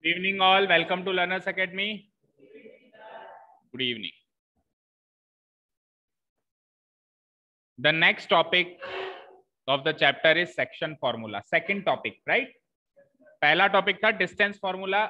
Good evening all. Welcome to Learners Academy. Good evening. The next topic of the chapter is section formula. Second topic, right? पहला topic था distance formula,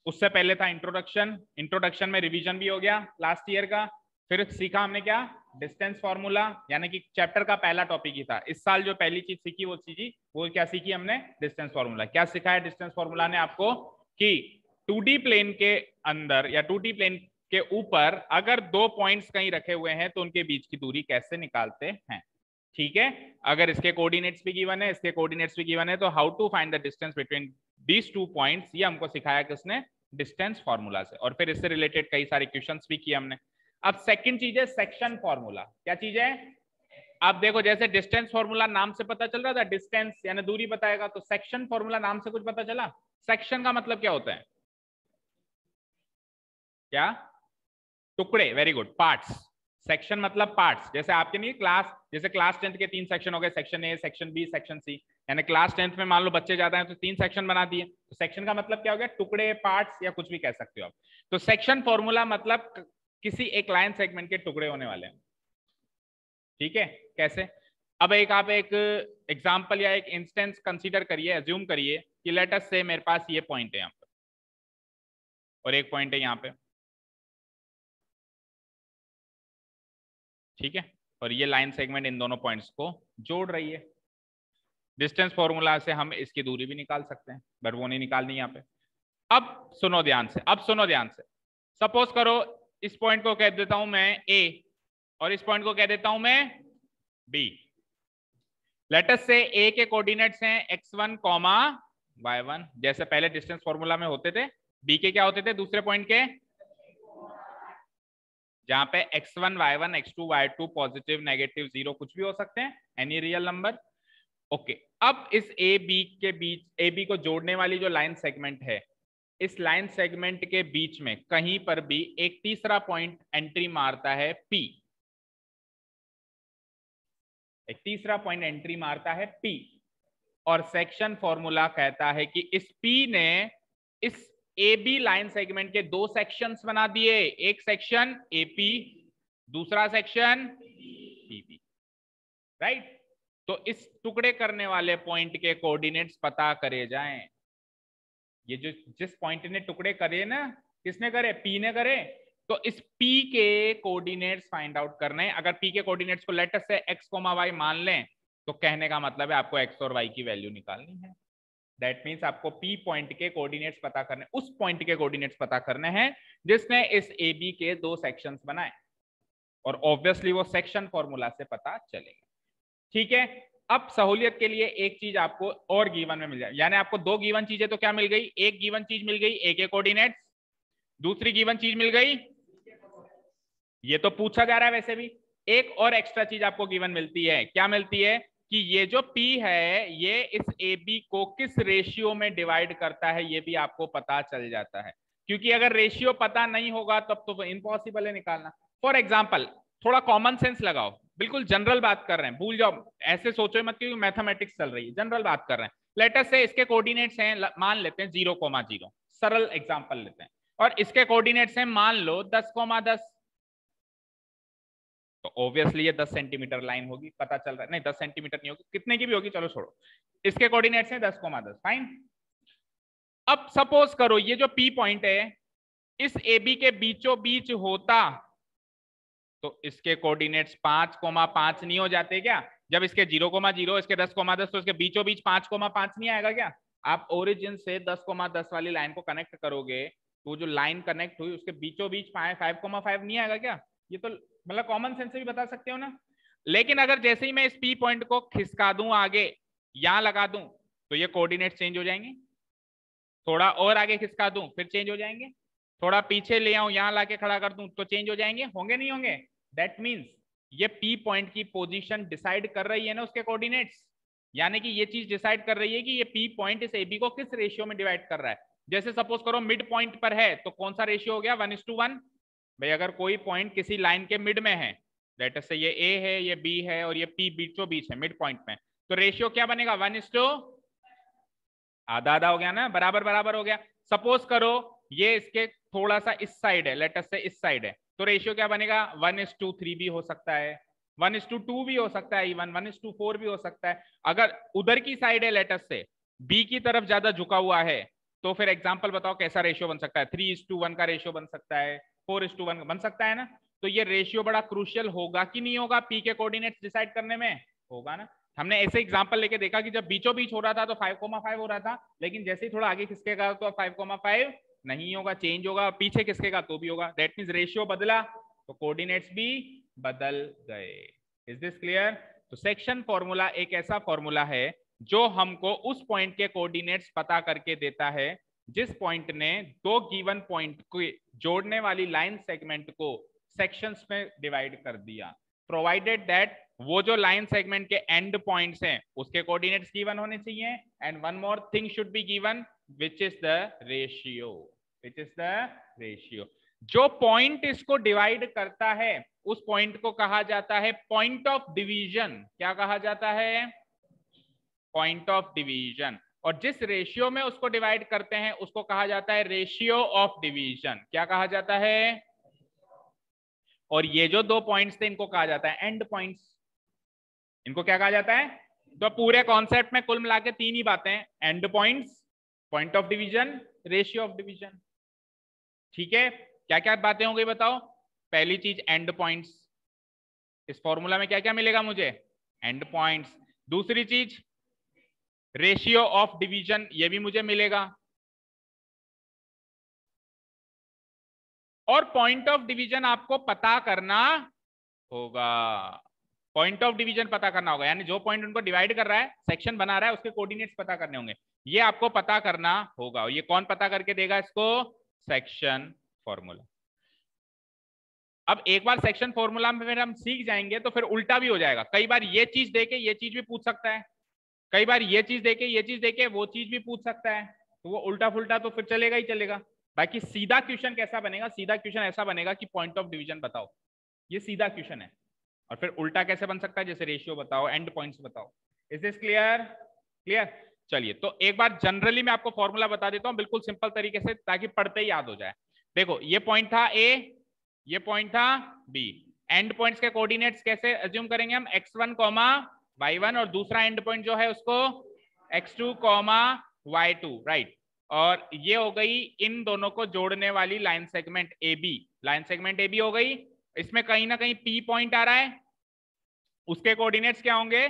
उससे पहले था introduction. Introduction में revision भी हो गया लास्ट ईयर का. फिर सीखा हमने क्या, डिस्टेंस फॉर्मूला, यानी कि चैप्टर का पहला टॉपिक ही था. इस साल जो पहली चीज सीखी वो क्या सीखी हमने, डिस्टेंस फॉर्मूला. क्या सिखाया डिस्टेंस फॉर्मूला ने आपको कि 2D प्लेन के अंदर या 2D प्लेन के ऊपर अगर दो पॉइंट्स कहीं रखे हुए हैं तो उनके बीच की दूरी कैसे निकालते हैं. ठीक है, अगर इसके कोऑर्डिनेट्स भी गिवन है, इसके कोऑर्डिनेट्स भी गिवन है, तो how to find the distance between these two points, ये हमको सिखाया किसने, डिस्टेंस फॉर्मूला से. और फिर इससे रिलेटेड कई सारे क्वेश्चंस भी किए हमने. अब सेकंड चीज है सेक्शन फॉर्मूला. क्या चीज है, अब देखो जैसे डिस्टेंस फॉर्मूला नाम से पता चल रहा था, डिस्टेंस यानी दूरी बताएगा, तो सेक्शन फॉर्मूला नाम से कुछ पता चला. सेक्शन का मतलब क्या होता है, क्या, टुकड़े. Very good, parts. सेक्शन मतलब पार्ट्स. जैसे आपके नहीं क्लास, जैसे क्लास 10th के 3 सेक्शन हो गए, section A, section B, section C. यानी क्लास 10th में मान लो बच्चे ज्यादा हैं तो 3 सेक्शन बना दिए. तो सेक्शन का मतलब क्या हो गया, टुकड़े, पार्ट्स, या कुछ भी कह सकते हो आप. तो सेक्शन फॉर्मूला मतलब किसी एक लाइन सेगमेंट के टुकड़े होने वाले हैं. ठीक है, कैसे. अब आप एक एग्जाम्पल या एक इंस्टेंस कंसीडर करिए, एज्यूम करिए कि लेट अस से मेरे पास ये पॉइंट है यहाँ पे और एक पॉइंट है यहाँ पे. ठीक है, और ये लाइन सेगमेंट इन दोनों पॉइंट्स को जोड़ रही है. डिस्टेंस फॉर्मूला से हम इसकी दूरी भी निकाल सकते हैं, बट वो नहीं निकालनी यहाँ पे. अब सुनो ध्यान से, सपोज करो इस पॉइंट को कह देता हूं मैं ए और इस पॉइंट को कह देता हूं मैं बी. लेट अस से ए के कोऑर्डिनेट्स हैं x1, y1, जैसे पहले डिस्टेंस फॉर्मूला में होते थे. बी के क्या होते थे दूसरे पॉइंट के, जहां पे x1, y1, x2, y2 positive, negative, zero कुछ भी हो सकते हैं, एनी रियल नंबर. ओके, अब इस ए बी के बीच, ए बी को जोड़ने वाली जो लाइन सेगमेंट है, इस लाइन सेगमेंट के बीच में कहीं पर भी एक तीसरा पॉइंट एंट्री मारता है P. एक तीसरा पॉइंट एंट्री मारता है P, और सेक्शन फॉर्मूला कहता है कि इस P ने इस ए बी लाइन सेगमेंट के दो सेक्शंस बना दिए. एक सेक्शन AP, दूसरा सेक्शन PP. राइट, तो इस टुकड़े करने वाले पॉइंट के कोऑर्डिनेट्स पता करे जाएं. ये जो जिस पॉइंट ने टुकड़े करे ना, किसने करे, P ने करे. तो इस P के कोऑर्डिनेट्स फाइंड आउट करने. अगर P के कोऑर्डिनेट्स को लेटर से x, y मान लें, तो कहने का मतलब है आपको x और y की वैल्यू निकालनी है. दैट मीन्स आपको P पॉइंट के कोऑर्डिनेट्स पता करने, उस पॉइंट के कोऑर्डिनेट्स पता करने हैं जिसने इस AB के दो सेक्शंस बनाए. और ऑब्वियसली वो सेक्शन फॉर्मूला से पता चलेगा. ठीक है, अब सहूलियत के लिए एक चीज आपको और गिवन में मिल जाए, यानी आपको दो गिवन चीजें तो क्या मिल गई, एक गिवन चीज मिल गई ए के कोऑर्डिनेट्स, दूसरी गिवन चीज मिल गई, ये तो पूछा जा रहा है वैसे भी. एक और एक्स्ट्रा चीज आपको गिवन मिलती है. क्या मिलती है कि ये जो P है ये इस AB को किस रेशियो में डिवाइड करता है, ये भी आपको पता चल जाता है. क्योंकि अगर रेशियो पता नहीं होगा तब तो इम्पॉसिबल है निकालना. फॉर एग्जाम्पल, थोड़ा कॉमन सेंस लगाओ, बिल्कुल जनरल बात कर रहे हैं, भूल जाओ, ऐसे सोचो मत क्योंकि मैथमेटिक्स चल रही है, जनरल बात कर रहे हैं. लेट अस से इसके कोऑर्डिनेट्स हैं, मान लेते हैं 0,0, सरल एग्जांपल लेते हैं, और इसके कोऑर्डिनेट्स हैं मान लो 10,10. तो ऑब्वियसली ये 10 सेंटीमीटर लाइन होगी, पता चल रहा है. नहीं 10 सेंटीमीटर नहीं होगी, कितने की भी होगी, चलो छोड़ो. इसके कोऑर्डिनेट्स हैं 10,10, फाइन. अब सपोज करो ये जो P पॉइंट है इस AB के बीचों बीच होता, तो इसके कोऑर्डिनेट्स 5,5 नहीं हो जाते क्या. जब इसके 0,0, इसके 10,10, तो इसके बीचों बीच 5,5 नहीं आएगा क्या. आप ओरिजिन से 10,10 वाली लाइन को कनेक्ट करोगे तो जो लाइन कनेक्ट हुई उसके बीचों बीच 5,5 नहीं आएगा क्या. ये तो मतलब कॉमन सेंस से भी बता सकते हो ना. लेकिन अगर जैसे ही मैं इस P पॉइंट को खिसका दूं आगे, यहां लगा दूं, तो ये कोऑर्डिनेट चेंज हो जाएंगे. थोड़ा और आगे खिसका दूं फिर चेंज हो जाएंगे. थोड़ा पीछे ले आऊं, यहां लाके खड़ा कर दूं तो चेंज हो जाएंगे. होंगे नहीं होंगे. दैट मीन्स ये P पॉइंट की पोजीशन डिसाइड कर रही है ना उसके कोऑर्डिनेट्स. यानी कि ये चीज डिसाइड कर रही है कि ये P पॉइंट इस AB को किस रेशियो में डिवाइड कर रहा है. जैसे सपोज करो मिड पॉइंट पर है तो कौन सा रेशियो हो गया, 1:1. भाई अगर कोई पॉइंट किसी लाइन के मिड में है, लेट अस से ये A है, ये B है और ये P बीचों बीच है मिड पॉइंट में, तो रेशियो क्या बनेगा, 1:, आधा आधा हो गया ना, बराबर बराबर हो गया। सपोज करो ये इसके थोड़ा सा इस साइड है, लेट अस से इस साइड है, तो रेशियो क्या बनेगा 1:3 भी हो सकता है, 1:2 भी हो सकता है, इवन 1:4 भी हो सकता है। अगर उधर की साइड है लेट अस से बी की तरफ ज्यादा झुका हुआ है, तो फिर एग्जांपल बताओ कैसा रेशियो बन सकता है, 3:1 का रेशियो बन सकता है, 4:1 बन सकता है ना। तो ये रेशियो बड़ा क्रूशियल होगा कि नहीं होगा पी के कोऑर्डिनेट्स डिसाइड करने में, होगा ना। हमने ऐसे एग्जांपल लेके देखा कि जब बीचों बीच हो रहा था तो 5,5 हो रहा था, लेकिन जैसे ही थोड़ा आगे खिसकेगा तो 5,5 नहीं होगा, चेंज होगा, पीछे खिसकेगा तो भी होगा। दैट मींस रेशियो बदला तो कोऑर्डिनेट्स भी बदल गए। Is this clear? तो सेक्शन फॉर्मूला एक ऐसा फॉर्मूला है जो हमको उस पॉइंट के कोऑर्डिनेट्स पता करके देता है जिस पॉइंट ने दो गिवन पॉइंट को जोड़ने वाली लाइन सेगमेंट को सेक्शंस में डिवाइड कर दिया, प्रोवाइडेड दैट वो जो लाइन सेगमेंट के एंड पॉइंट्स हैं उसके कोऑर्डिनेट्स गिवन होने चाहिए, and one more thing should be given which is the ratio, which is the ratio. जो पॉइंट इसको डिवाइड करता है उस पॉइंट को कहा जाता है पॉइंट ऑफ डिवीजन। क्या कहा जाता है? Point of division. और जिस रेशियो में उसको डिवाइड करते हैं उसको कहा जाता है रेशियो ऑफ डिवीजन। क्या कहा जाता है? और ये जो दो पॉइंट्स थे इनको कहा जाता है एंड पॉइंट्स। इनको क्या कहा जाता है? तो पूरे कॉन्सेप्ट में कुल मिला के तीन ही बातें, and points, point of division, ratio of division. ठीक है, क्या क्या बातें हो गई बताओ? पहली चीज एंड पॉइंट्स, इस फॉर्मूला में क्या क्या मिलेगा मुझे? And points. दूसरी चीज रेशियो ऑफ डिवीजन, ये भी मुझे मिलेगा। और पॉइंट ऑफ डिवीजन आपको पता करना होगा, पॉइंट ऑफ डिवीजन पता करना होगा, यानी जो पॉइंट उनको डिवाइड कर रहा है, सेक्शन बना रहा है, उसके कोऑर्डिनेट्स पता करने होंगे, ये आपको पता करना होगा। ये कौन पता करके देगा इसको? Section formula. अब एक बार सेक्शन फॉर्मूला में फिर हम सीख जाएंगे तो फिर उल्टा भी हो जाएगा, कई बार ये चीज देके ये चीज भी पूछ सकता है, कई बार ये चीज देके ये चीज देके वो चीज भी पूछ सकता है, तो वो उल्टा फुल्टा तो फिर चलेगा ही चलेगा। बाकी सीधा क्वेश्चन कैसा बनेगा? सीधा क्वेश्चन ऐसा बनेगा कि पॉइंट ऑफ डिवीजन बताओ, ये सीधा क्वेश्चन है। और फिर उल्टा कैसे बन सकता है? जैसे रेशियो बताओ, एंड पॉइंट्स बताओ। Is this clear? क्लियर। चलिए, तो एक बार जनरली मैं आपको फॉर्मूला बता देता हूं बिल्कुल सिंपल तरीके से, ताकि पढ़ते ही याद हो जाए। देखो, ये पॉइंट था ए, ये पॉइंट था बी। एंड पॉइंट्स के कोऑर्डिनेट्स कैसे अज्यूम करेंगे हम? x1, y1, और दूसरा एंड पॉइंट जो है उसको x2, y2, राइट। और ये हो गई इन दोनों को जोड़ने वाली line segment A B, line segment A B हो गई। इसमें कहीं ना कहीं P पॉइंट आ रहा है, उसके कोऑर्डिनेट्स क्या होंगे?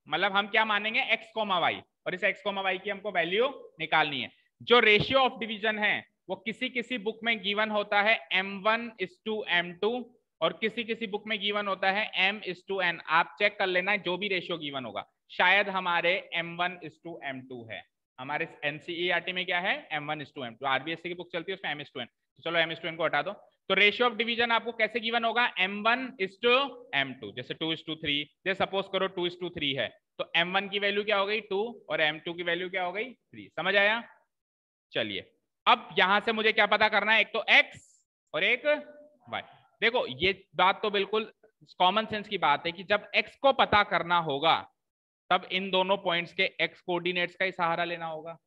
मतलब हम क्या मानेंगे? x, y, और इस x, y की हमको वैल्यू निकालनी है। जो रेशियो ऑफ डिवीजन है वो किसी किसी बुक में गिवन होता है m1:m2, और किसी किसी बुक में गिवन होता है m:n। आप चेक कर लेना जो भी रेशियो गिवन होगा, शायद हमारे m1:m2 है, हमारे एनसीईआरटी में क्या है? m1:m2। आरबीएससी की बुक चलती है उसमें m:n, तो चलो m:n को हटा दो। तो रेशियो ऑफ डिवीजन आपको कैसे गिवन होगा? m1:m2। जैसे 2:3, जैसे सपोज करो 2:3 है, तो m1 की वैल्यू क्या हो गई? 2, और m2 की वैल्यू क्या हो गई? 3। समझ आया? चलिए, अब यहां से मुझे क्या पता करना है? एक तो x और एक y। देखो, ये बात तो बिल्कुल कॉमन सेंस की बात है कि जब x को पता करना होगा तब इन दोनों पॉइंट्स के x कोऑर्डिनेट्स का ही सहारा लेना होगा,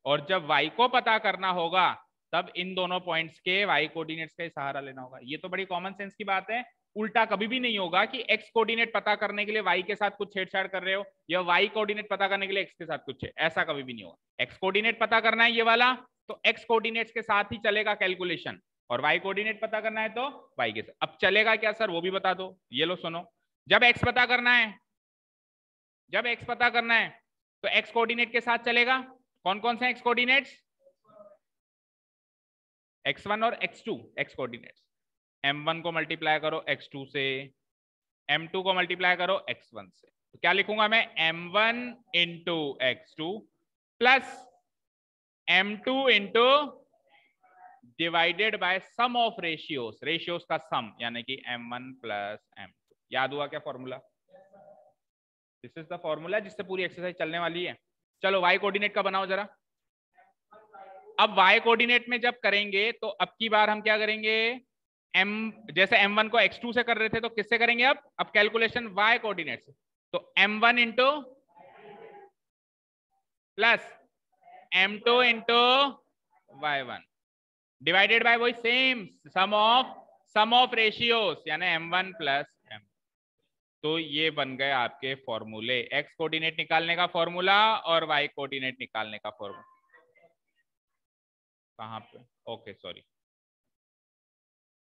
और जब y को पता करना होगा तब इन दोनों पॉइंट्स के y कोऑर्डिनेट्स का ही सहारा लेना होगा। ये तो बड़ी कॉमन सेंस की बात है। उल्टा कभी भी नहीं होगा कि x कोऑर्डिनेट पता करने के लिए y के साथ कुछ छेड़छाड़ कर रहे हो, या y कोऑर्डिनेट पता करने के लिए x के साथ कुछ, ऐसा कभी भी नहीं होगा। x कोऑर्डिनेट पता करना है ये वाला, तो x कोऑर्डिनेट्स के साथ ही चलेगा कैलकुलेशन, और y कोऑर्डिनेट पता करना है तो y के साथ। अब चलेगा क्या सर, वो भी बता दो। ये लो सुनो, जब x पता करना है, जब x पता करना है तो x कोऑर्डिनेट के साथ चलेगा। कौन कौन से x कोऑर्डिनेट्स? x1 और x2 x कोऑर्डिनेट्स। m1 को मल्टीप्लाई करो x2 से, m2 को मल्टीप्लाई करो x1 से, तो क्या लिखूंगा मैं? m1 into x2 plus m2 into divided by sum of ratios, ratios का सम, यानी कि m1 प्लस m2। याद हुआ क्या formula? This is the formula जिससे पूरी एक्सरसाइज चलने वाली है। चलो y कोऑर्डिनेट का बनाओ जरा। अब y कोऑर्डिनेट में जब करेंगे तो अब की बार हम क्या करेंगे? m, जैसे m1 को x2 से कर रहे थे तो किससे करेंगे? अब कैलकुलेशन y कोऑर्डिनेट से, तो m1 into plus m2 into y1 divided by वही सेम सम ऑफ रेशियोस यानी m1 प्लस m। तो ये बन गए आपके फॉर्मूले, x कोऑर्डिनेट निकालने का फॉर्मूला और y कोऑर्डिनेट निकालने का फॉर्मूला। कहां पे? ओके सॉरी,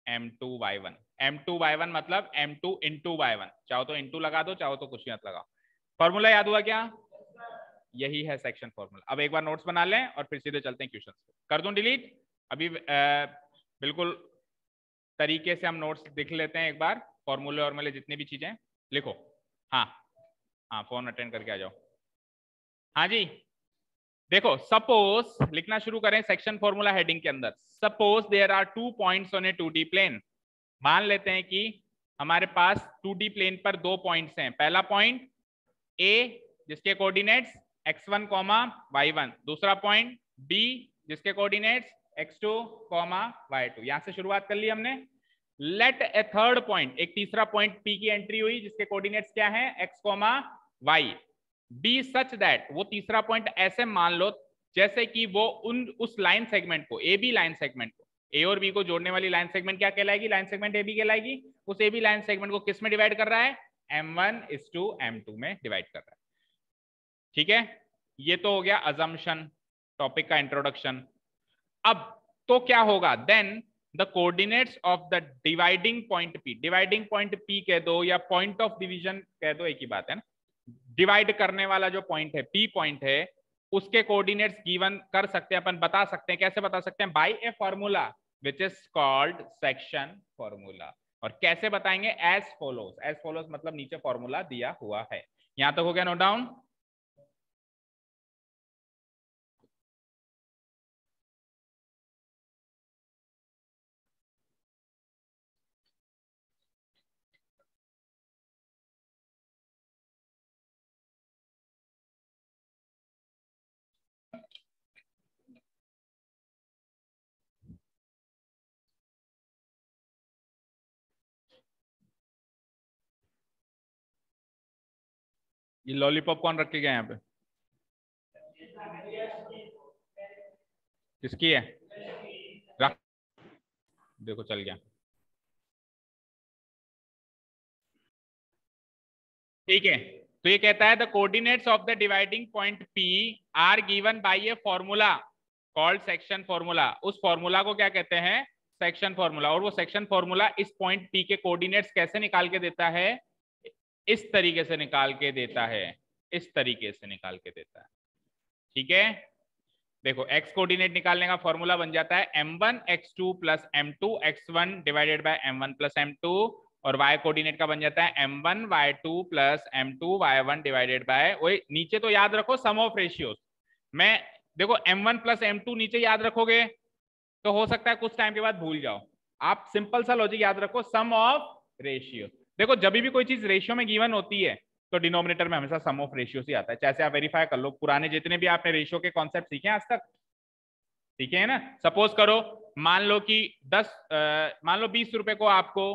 m2y1 मतलब m2 इंटू y1, चाहो तो इंटू लगा दो, चाहो तो कुछ मत लगाओ। फॉर्मूला याद हुआ क्या? यही है सेक्शन फॉर्मूला। अब एक बार नोट्स बना लें और फिर सीधे चलते हैं क्वेश्चन पे। कर दूं डिलीट? अभी बिल्कुल तरीके से हम नोट्स देख लेते हैं एक बार, फॉर्मूले और मेले जितनी भी चीजें लिखो। हाँ हाँ, फोन अटेंड करके आ जाओ। हाँ जी, देखो सपोज लिखना शुरू करें सेक्शन फॉर्मूला हेडिंग के अंदर। Suppose there are 2 points on a 2D plane. मान लेते हैं कि हमारे पास 2D प्लेन पर 2 पॉइंट्स हैं। पहला पॉइंट A जिसके कोऑर्डिनेट्स x1, y1, दूसरा पॉइंट B जिसके कोऑर्डिनेट्स x2, y2। यहां से शुरुआत कर ली हमने। लेट ए थर्ड पॉइंट, एक तीसरा पॉइंट P की एंट्री हुई जिसके कोऑर्डिनेट्स क्या है x, y। Be such that, वो तीसरा पॉइंट ऐसे मान लो जैसे कि वो उस लाइन सेगमेंट को, ए बी लाइन सेगमेंट को, ए और बी को जोड़ने वाली लाइन सेगमेंट क्या कहलाएगी? लाइन सेगमेंट ए बी कहलाएगी। उस ए बी लाइन सेगमेंट को किस में डिवाइड कर रहा है? m1:m2 में डिवाइड कर रहा है। ठीक है, ये तो हो गया अजम्पशन, टॉपिक का इंट्रोडक्शन। अब तो क्या होगा? Then the coordinates of the dividing point P, dividing point P कह दो या पॉइंट ऑफ डिवीजन कह दो, एक ही बात है ना। डिवाइड करने वाला जो पॉइंट है P पॉइंट है, उसके कोऑर्डिनेट्स गिवन कर सकते हैं अपन, बता सकते हैं। कैसे बता सकते हैं? By a formula which is called section formula. और कैसे बताएंगे? As follows. एज फॉलोज मतलब नीचे फॉर्मूला दिया हुआ है। यहां तक हो गया नोट डाउन? ये लॉलीपॉप कौन रख के गया यहाँ पे? किसकी है? रख, देखो चल गया। ठीक है, तो ये कहता है the coordinates of the dividing point P are given by a formula called section formula. उस फॉर्मूला को क्या कहते हैं? Section formula. और वो सेक्शन फॉर्मूला इस पॉइंट P के कोऑर्डिनेट्स कैसे निकाल के देता है? इस तरीके से निकाल के देता है, इस तरीके से निकाल के देता है। ठीक है, देखो x कोऑर्डिनेट निकालने का फॉर्मूला बन जाता है m1x2 plus m2x1 divided by m1 plus m2, और y कोऑर्डिनेट का बन जाता है m1y2 plus m2y1 divided bye, वही नीचे तो याद रखो सम ऑफ रेशियोज। मैं देखो m1 प्लस m2 नीचे याद रखोगे तो हो सकता है कुछ टाइम के बाद भूल जाओ। आप सिंपल सा लॉजिक याद रखो, सम ऑफ रेशियो। देखो जब भी कोई चीज रेशियो में गिवन होती है तो डिनोमिनेटर में हमेशा सम ऑफ रेशियो ही आता है। जैसे आप वेरीफाई कर लो पुराने जितने भी आपने रेशियो के कॉन्सेप्ट सीखे आज तक, ठीक है ना। सपोज करो, मान लो कि 20 रुपए को आपको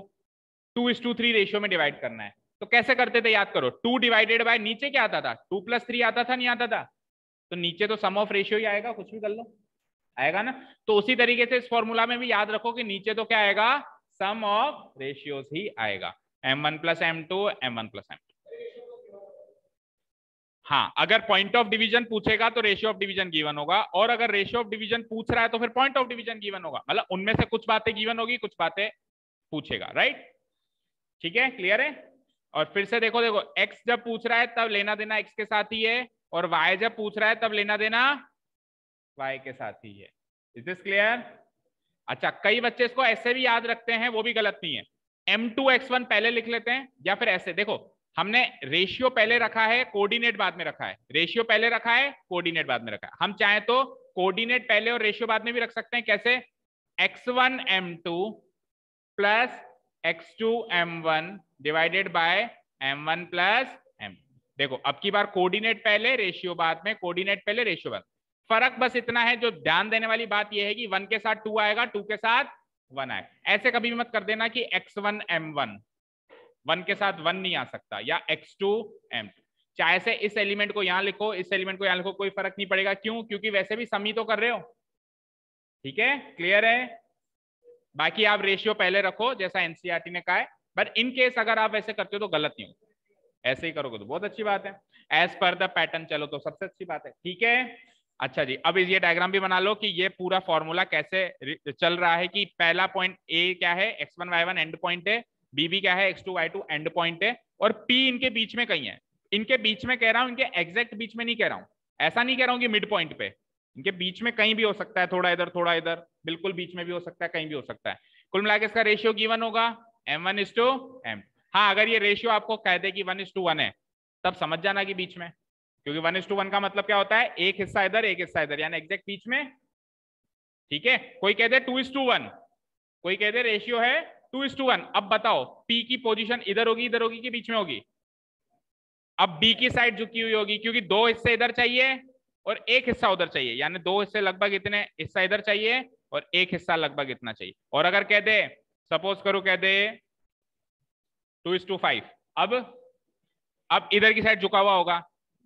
2:3 रेशियो में डिवाइड करना है, तो कैसे करते थे? याद करो, 2 डिवाइडेड बाय नीचे क्या आता था? 2+3 आता था, नहीं आता था? तो नीचे तो सम ऑफ रेशियो ही आएगा, कुछ भी कर लो, आएगा ना। तो उसी तरीके से इस फॉर्मूला में भी याद रखो कि नीचे तो क्या आएगा? सम ऑफ रेशियोज ही आएगा, m1 plus m2, m1 plus m2। हाँ, अगर पॉइंट ऑफ डिवीजन पूछेगा तो रेशियो ऑफ डिवीजन गिवन होगा, और अगर रेशियो ऑफ डिवीजन पूछ रहा है तो फिर पॉइंट ऑफ डिवीजन गिवन होगा। मतलब उनमें से कुछ बातें गिवन होगी, कुछ बातें पूछेगा, राइट? ठीक है, क्लियर है? और फिर से देखो x जब पूछ रहा है तब लेना देना x के साथ ही है, और y जब पूछ रहा है तब लेना देना y के साथ ही है। Is this clear? अच्छा, कई बच्चे इसको ऐसे भी याद रखते हैं, वो भी गलत नहीं है। m2x1 पहले लिख लेते हैं, या फिर ऐसे देखो, हमने रेशियो पहले रखा है, कोऑर्डिनेट बाद में रखा है। रेशियो पहले रखा है, कोऑर्डिनेट बाद में रखा है। हम चाहे तो कोऑर्डिनेट पहले और रेशियो बाद में भी रख सकते हैं। कैसे? x1 m2 plus x2 m1 divided by m1 plus m। देखो अब की बार कोऑर्डिनेट पहले, रेशियो बाद में, कोऑर्डिनेट पहले, रेशियो बाद। फर्क बस इतना है, जो ध्यान देने वाली बात यह है कि 1 के साथ 2 आएगा, 2 के साथ 1 आएगा। ऐसे कभी भी मत कर देना कि x1 m1, 1 के साथ 1 नहीं आ सकता, या x2 m2। चाहे से इस एलिमेंट को यहां लिखो, इस एलिमेंट को यहां लिखो, कोई फर्क नहीं पड़ेगा। क्यों? क्योंकि वैसे भी सम ही तो कर रहे हो। ठीक है, क्लियर है? बाकी आप रेशियो पहले रखो जैसा एनसीईआरटी ने कहा है, बट इन केस अगर आप ऐसे करते हो तो गलत नहीं हो, ऐसे ही करोगे तो बहुत अच्छी बात है। एज पर द पैटर्न चलो तो सबसे अच्छी बात है। ठीक है, अच्छा जी, अब ये डायग्राम भी बना लो कि ये पूरा फॉर्मूला कैसे चल रहा है, कि पहला पॉइंट ए क्या है, x1 y1 एंड पॉइंट है, बी भी क्या है, x2 y2 एंड पॉइंट है, और p इनके बीच में कहीं है। इनके बीच में कह रहा हूं, इनके एग्जैक्ट बीच में नहीं कह रहा हूं, ऐसा नहीं कह रहा हूं कि मिड पॉइंट पे, इनके बीच में कहीं भी हो सकता है, थोड़ा इधर थोड़ा इधर, बिल्कुल बीच में भी हो सकता है, कहीं भी हो सकता है। कुल मिला के इसका रेशियो गिवन होगा m1:m। हाँ, अगर ये रेशियो आपको कह दे कि 1:1 है, तब समझ जाना कि बीच में, क्योंकि 1:1 का मतलब क्या होता है, एक हिस्सा इधर एक हिस्सा इधर, यानी एग्जैक्ट बीच में। ठीक है, कोई कह दे 2:1, कोई कह दे रेशियो है 2:1। अब बताओ पी की पोजीशन इधर होगी कि बीच में होगी? अब बी की साइड झुकी हुई होगी, क्योंकि दो हिस्से इधर चाहिए और एक हिस्सा उधर चाहिए, यानी दो हिस्से लगभग इतने हिस्सा इधर चाहिए और एक हिस्सा लगभग इतना चाहिए। और अगर कह दे, सपोज करो कह दे 2:5, अब इधर की साइड झुका हुआ होगा,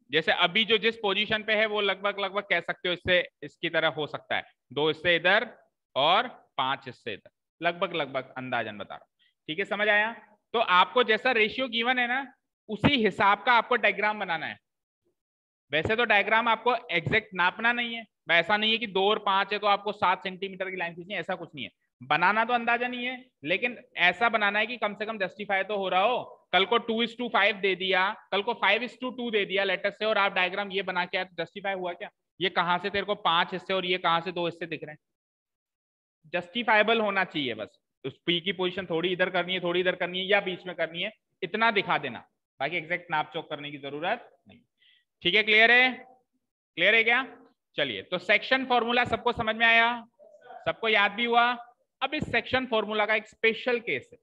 जैसे अभी जो जिस पोजीशन पे है वो लगभग लगभग कह सकते हो इससे इसकी तरह हो सकता है, दो हिस्से इधर और 5 हिस्से इधर, लगभग लगभग अंदाजन बता रहा हूं। ठीक है, समझ आया? तो आपको जैसा रेशियो गिवन है ना, उसी हिसाब का आपको डायग्राम बनाना है। वैसे तो डायग्राम आपको एग्जैक्ट नापना नहीं है, ऐसा नहीं है कि 2 और 5 है तो आपको 7 सेंटीमीटर की लाइन खींचनी है, ऐसा कुछ नहीं है। बनाना तो अंदाजा नहीं है, लेकिन ऐसा बनाना है कि कम से कम जस्टिफाई तो हो रहा हो। कल को 2:5 दे दिया, कल को 5:2 दे दिया लेटर से, और आप डायग्राम ये बना के आए तो जस्टिफाई हुआ क्या? ये कहां से तेरे को 5 हिस्से और ये कहां से 2 हिस्से दिख रहे हैं? जस्टिफाइबल होना चाहिए बस। उस पी की पोजीशन थोड़ी इधर करनी है, थोड़ी इधर करनी है, या बीच में करनी है, इतना दिखा देना, बाकी एग्जैक्ट नाप चोक करने की जरूरत नहीं। ठीक है, क्लियर है? क्लियर है क्या? चलिए, तो सेक्शन फॉर्मूला सबको समझ में आया, सबको याद भी हुआ। अब इस सेक्शन फॉर्मूला का एक स्पेशल केस है,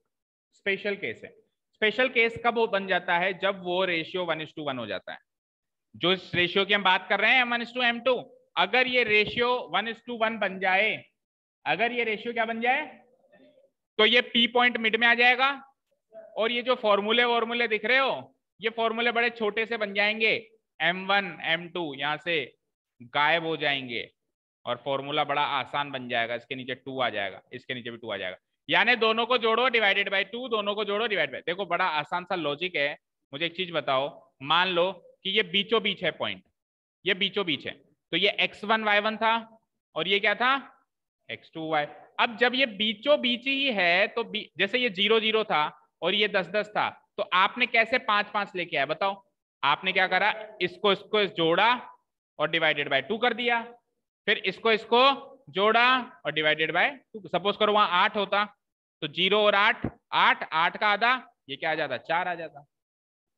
स्पेशल केस है। स्पेशल केस कब वो बन जाता है? जब वो रेशियो 1:1 हो जाता है। जो इस रेशियो की हम बात कर रहे हैं m1:m2, अगर ये रेशियो 1:1 बन जाए, अगर ये रेशियो क्या बन जाए, तो ये पी पॉइंट मिड में आ जाएगा, और ये जो फॉर्मूले दिख रहे हो, ये फॉर्मूले बड़े छोटे से बन जाएंगे, m1 m2 यहां से गायब हो जाएंगे, और फॉर्मूला बड़ा आसान बन जाएगा। इसके नीचे 2 आ जाएगा, इसके नीचे भी 2 आ जाएगा, यानी दोनों को जोड़ो डिवाइडेड बाय 2, दोनों को जोड़ो डिवाइड बाय। देखो बड़ा आसान सा लॉजिक है। मुझे एक चीज बताओ, मान लो कि ये बीचों बीच है पॉइंट, ये बीचों बीच है, तो ये x1 y1 था और ये क्या था, x2 y। अब जब ये बीचों बीच ही है तो जैसे ये 0 0 था और ये 10 10 था, तो आपने कैसे 5 5 लेके आया बताओ? आपने क्या करा, इसको जोड़ा और डिवाइडेड बाय 2 कर दिया, फिर इसको जोड़ा और डिवाइडेड बाय 2। सपोज करो वहां 8 होता तो 0 और 8 8 8 का आधा, ये क्या आ जाता, 4 आ जाता।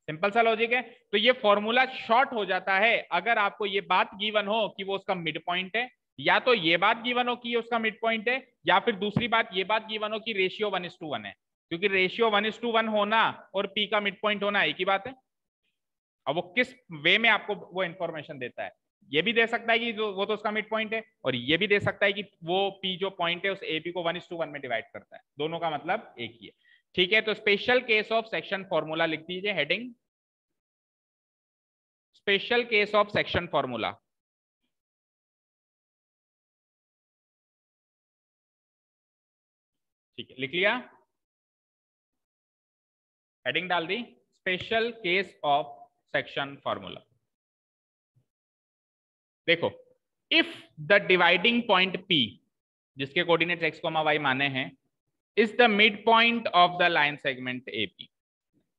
सिंपल सा लॉजिक है। तो ये फॉर्मूला शॉर्ट हो जाता है अगर आपको ये बात गिवन हो कि वो उसका मिड पॉइंट है, या तो ये बात गिवन हो कि उसका मिड पॉइंट है, या फिर दूसरी बात ये बात गिवन हो कि रेशियो 1:1 है, क्योंकि रेशियो 1:1 होना और पी का मिड पॉइंट होना एक ही बात है। अब वो किस वे में आपको वो इंफॉर्मेशन देता है, ये भी दे सकता है कि वो तो उसका मिड पॉइंट है, और ये भी दे सकता है कि वो पी जो पॉइंट है उस एपी को 1:1 में डिवाइड करता है, दोनों का मतलब एक ही है। ठीक है, तो special case of section formula लिख दीजिए heading, special case of section formula. ठीक है, लिख लिया, हेडिंग डाल दी, special case of section formula. देखो, if the dividing point P, जिसके कोऑर्डिनेट्स x, y माने हैं, is the mid point of the line segment AP,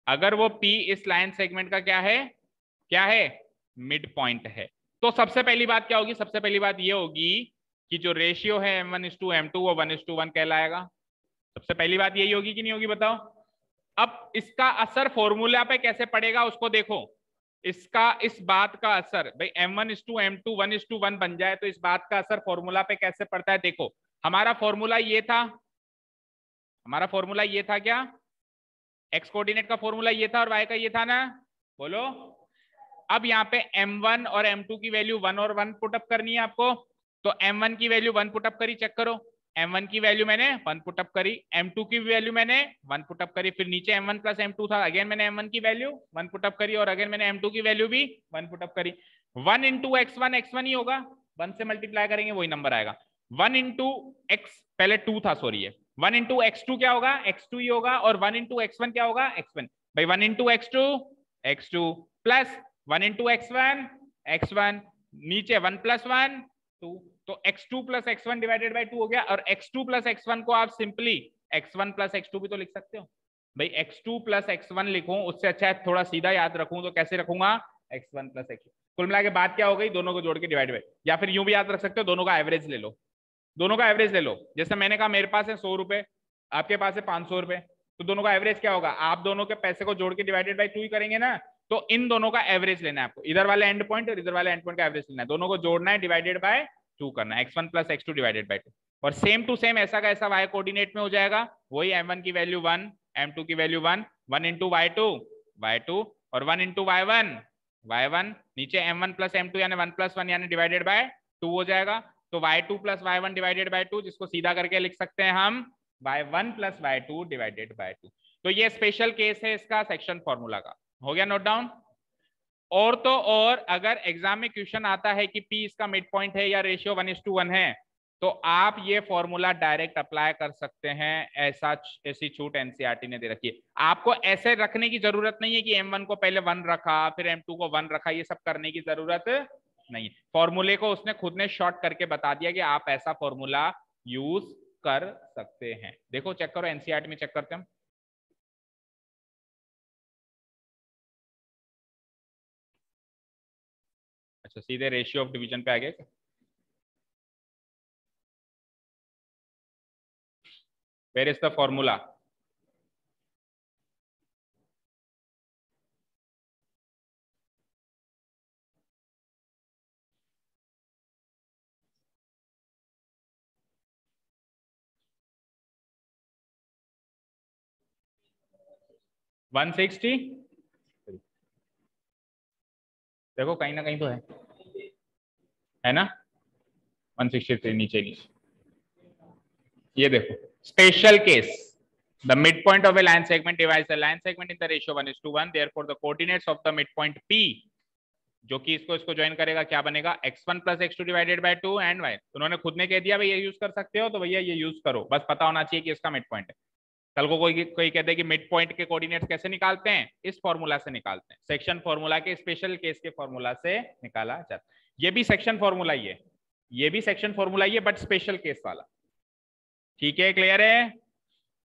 अगर वो P इस लाइन सेगमेंट का क्या है, क्या है, मिड पॉइंट है, तो सबसे पहली बात क्या होगी, सबसे पहली बात ये होगी कि जो रेशियो है m1:m2 वो 1:1 कहलाएगा। सबसे पहली बात यही होगी कि नहीं होगी बताओ? अब इसका असर फॉर्मूला पे कैसे पड़ेगा उसको देखो, इसका इस बात का असर भाई m1:m2 1:1 बन जाए तो इस बात का असर फॉर्मूला पे कैसे पड़ता है। देखो, हमारा फॉर्मूला ये था, हमारा फॉर्मूला ये था क्या, एक्स कोऑर्डिनेट का फॉर्मूला ये था और वाई का ये था ना, बोलो। अब यहाँ पे m1 और m2 की वैल्यू 1 और 1 पुटअप करनी है आपको, तो m1 की वैल्यू 1 पुटअप करी, चेक करो, m1 की वैल्यू मैंने 1 पुटअप करी, m2 की वैल्यू मैंने 1 पुटअप करी, फिर नीचे m1 प्लस m2 था, अगेन मैंने m1 की वैल्यू 1 पुटअप करी और अगेन मैंने m2 की वैल्यू भी 1 पुटअप करी। 1 इंटू x1 x1 ही होगा, 1 से मल्टीप्लाई करेंगे वही नंबर आएगा। 1 इंटू x पहले 2 था, सॉरी है 1 इंटू x2 क्या होगा, x2 ही होगा, और 1 इंटू x1 क्या होगा, x1। भाई 1 into x2 x2 plus 1 into x1 x1, नीचे 1 प्लस 1 2, तो x2 plus x1 divided by 2 हो गया। और x2 प्लस x1 को आप सिंपली x1 प्लस x2 भी तो लिख सकते हो। भाई x2 प्लस x1 लिखूं उससे अच्छा है थोड़ा सीधा याद रखूं, तो कैसे रखूंगा, x1 प्लस x2। कुल मिला के बात क्या हो गई, दोनों को जोड़ के डिवाइड बाई, या फिर यूं भी याद रख सकते हो, दोनों का एवरेज ले लो, दोनों का एवरेज ले लो। जैसे मैंने कहा मेरे पास है 100 रुपए, आपके पास है 500 रुपए, तो दोनों का एवरेज क्या होगा, आप दोनों के पैसे को जोड़ के डिवाइडेड बाई 2 ही करेंगे ना, तो इन दोनों का एवरेज लेना है आपको, इधर वाले एंड पॉइंट और इधर वाले एंड पॉइंट का एवरेज लेना है, दोनों को जोड़ना है, डिवाइडेड बाय 2 करना है, x1 plus x2 divided by 2। और सेम टू सेम ऐसा का ऐसा y कोऑर्डिनेट में हो जाएगा, वही m1 की वैल्यू 1, m2 की वैल्यू 1, 1 इंटू y2 और 1 इंटू y1, नीचे m1 प्लस m2 यानी 1 प्लस 1 यानी डिवाइडेड बाय 2 हो जाएगा। तो y2 plus y1 divided by 2, जिसको सीधा करके लिख सकते हैं हम y1 plus y2 divided by 2। तो ये स्पेशल केस है इसका सेक्शन फॉर्मूला का, हो गया नोट डाउन। और तो और अगर एग्जाम में क्वेश्चन आता है कि P इसका मिड पॉइंट है या रेशियो 1:1 है, तो आप ये फॉर्मूला डायरेक्ट अप्लाई कर सकते हैं, ऐसी छूट एनसीईआरटी ने दे रखी है। आपको ऐसे रखने की जरूरत नहीं है कि m1 को पहले 1 रखा फिर m2 को 1 रखा, ये सब करने की जरूरत नहीं। फॉर्मूले को उसने खुद ने शॉर्ट करके बता दिया कि आप ऐसा फॉर्मूला यूज कर सकते हैं। देखो चेक करो, एनसीईआरटी में चेक करते हैं। अच्छा सीधे रेशियो ऑफ डिवीजन पे आ गए। Where is the formula, one 160, देखो कहीं ना कहीं तो है ना, 163 नीचे नीचे। ये देखो special case, the midpoint of a line segment divides the line segment in the ratio 1:1, therefore the coordinates of the midpoint P, जो कि इसको ज्वाइन करेगा, क्या बनेगा, x1 plus x2 divided by 2 and y। उन्होंने खुद ने कह दिया भाई ये यूज कर सकते हो, तो भैया ये यूज करो, बस पता होना चाहिए कि इसका मिड पॉइंट है। कल को कोई कहते हैं कि मिड पॉइंट के कोऑर्डिनेट्स कैसे निकालते हैं, इस फॉर्मूला से निकालते हैं, सेक्शन फॉर्मूला के स्पेशल केस के फॉर्मूला से निकाला जाता है। ये भी सेक्शन फॉर्मूला ही है, ये भी सेक्शन फॉर्मूला ही है, बट स्पेशल केस वाला। ठीक है, क्लियर है,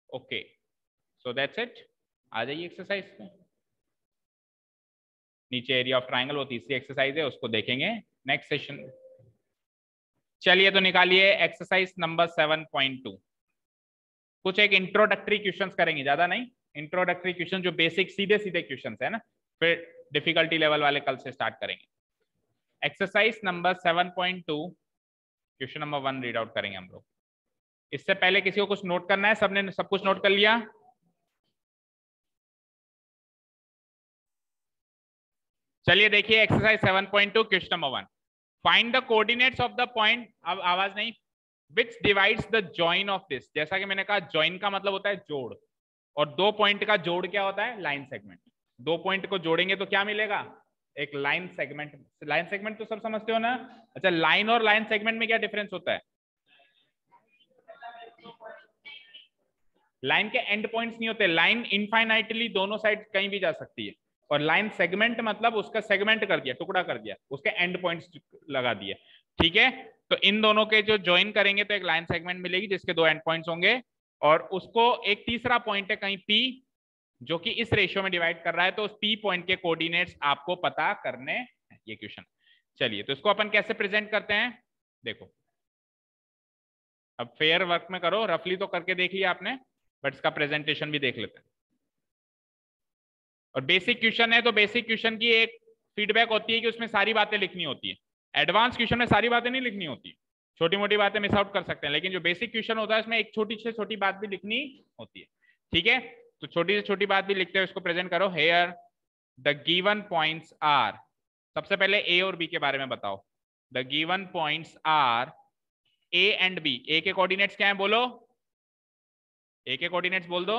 ओके, सो दैट्स इट। आ जाइए एक्सरसाइज पे, नीचे एरिया ऑफ ट्राइंगल वो तीसरी एक्सरसाइज है, उसको देखेंगे नेक्स्ट सेशन। चलिए तो निकालिए एक्सरसाइज नंबर 7.2। कुछ एक इंट्रोडक्टरी क्वेश्चंस करेंगे, ज्यादा नहीं, इंट्रोडक्टरी क्वेश्चन जो बेसिक सीधे सीधे क्वेश्चंस है ना, फिर डिफिकल्टी लेवल वाले कल से स्टार्ट करेंगे। Exercise number 7.2 question number 1 read out करेंगे हम लोग। इससे पहले किसी को कुछ नोट करना है, सबने सब कुछ नोट कर लिया? चलिए देखिए exercise 7.2 question number 1, find the coordinates of the point, अब आवाज नहीं, विच divides the join of this. जैसा कि मैंने कहा जॉइन का मतलब होता है जोड़, और दो पॉइंट का जोड़ क्या होता है, लाइन सेगमेंट। दो पॉइंट को जोड़ेंगे तो क्या मिलेगा, एक लाइन सेगमेंट। लाइन सेगमेंट तो सब समझते हो ना। अच्छा लाइन और लाइन सेगमेंट में क्या डिफरेंस होता है, लाइन के एंड पॉइंट्स नहीं होते, लाइन इनफाइनाइटली दोनों साइड कहीं भी जा सकती है, और लाइन सेगमेंट मतलब उसका सेगमेंट कर दिया, टुकड़ा कर दिया, उसके एंड पॉइंट्स लगा दिए। ठीक है, तो इन दोनों के जो ज्वाइन करेंगे तो एक लाइन सेगमेंट मिलेगी जिसके दो एंड पॉइंट्स होंगे, और उसको एक तीसरा पॉइंट है कहीं P जो कि इस रेशियो में डिवाइड कर रहा है, तो उस P पॉइंट के कोऑर्डिनेट्स आपको पता करने हैं। ये क्वेश्चन, चलिए तो इसको अपन कैसे प्रेजेंट करते हैं, देखो अब फेयर वर्क में करो, रफली तो करके देख लिया आपने, बट इसका प्रेजेंटेशन भी देख लेते हैं। और बेसिक क्वेश्चन है तो बेसिक क्वेश्चन की एक फीडबैक होती है कि उसमें सारी बातें लिखनी होती है, एडवांस क्वेश्चन में सारी बातें नहीं लिखनी होती, छोटी मोटी बातें मिस आउट कर सकते हैं, लेकिन जो बेसिक क्वेश्चन होता है उसमें एक छोटी से छोटी बात भी लिखनी होती है। ठीक है, तो छोटी से छोटी बात भी लिखते हुए इसको प्रेजेंट करो। Here the given points are, सबसे पहले ए और बी के बारे में बताओ। The given points are A and B, A के कोऑर्डिनेट्स क्या है बोलो, ए के कोऑर्डिनेट्स बोल दो,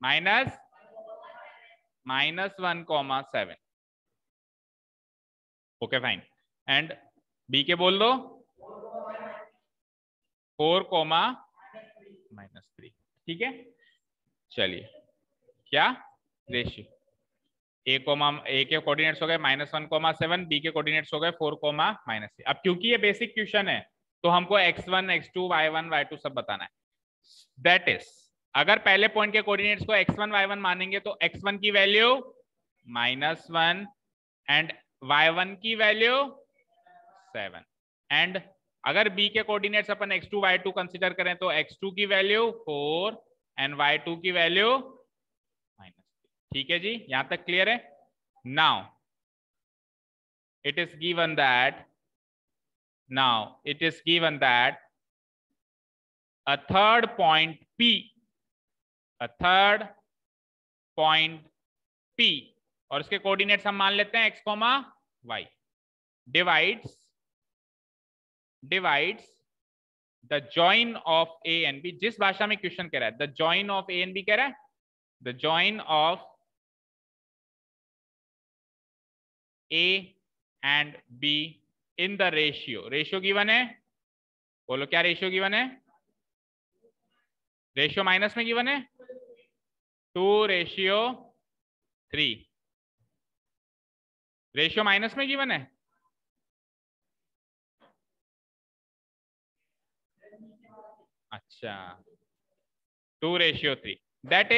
-(-1,7). Okay fine. एंड बी के बोल दो 4, ठीक है। चलिए क्या रेशियो, ए के कोऑर्डिनेट्स हो गए -1,7, बी के कोऑर्डिनेट्स हो गए 4, -3। अब क्योंकि ये बेसिक क्वेश्चन है तो हमको x1 x2 y1 y2 सब बताना है। दैट इज अगर पहले पॉइंट के कोऑर्डिनेट्स को x1 y1 मानेंगे तो x1 की वैल्यू -1 एंड y1 की वैल्यू 7, एंड अगर b के कोऑर्डिनेट्स अपन x2 y2 कंसीडर करें तो x2 की वैल्यू 4 एंड y2 की वैल्यू -3। ठीक है जी, यहां तक क्लियर है। Now it is given that a third point P और इसके कोऑर्डिनेट्स हम मान लेते हैं x, y divides the join of A and B। जिस भाषा में क्वेश्चन कह रहा है, the join of A and B कह रहा है, the join of A and B in the ratio given है। बोलो क्या रेशियो गिवन है, रेशियो माइनस में गिवन है 2:3, रेशियो माइनस में गिवन है, अच्छा 2:3। दैट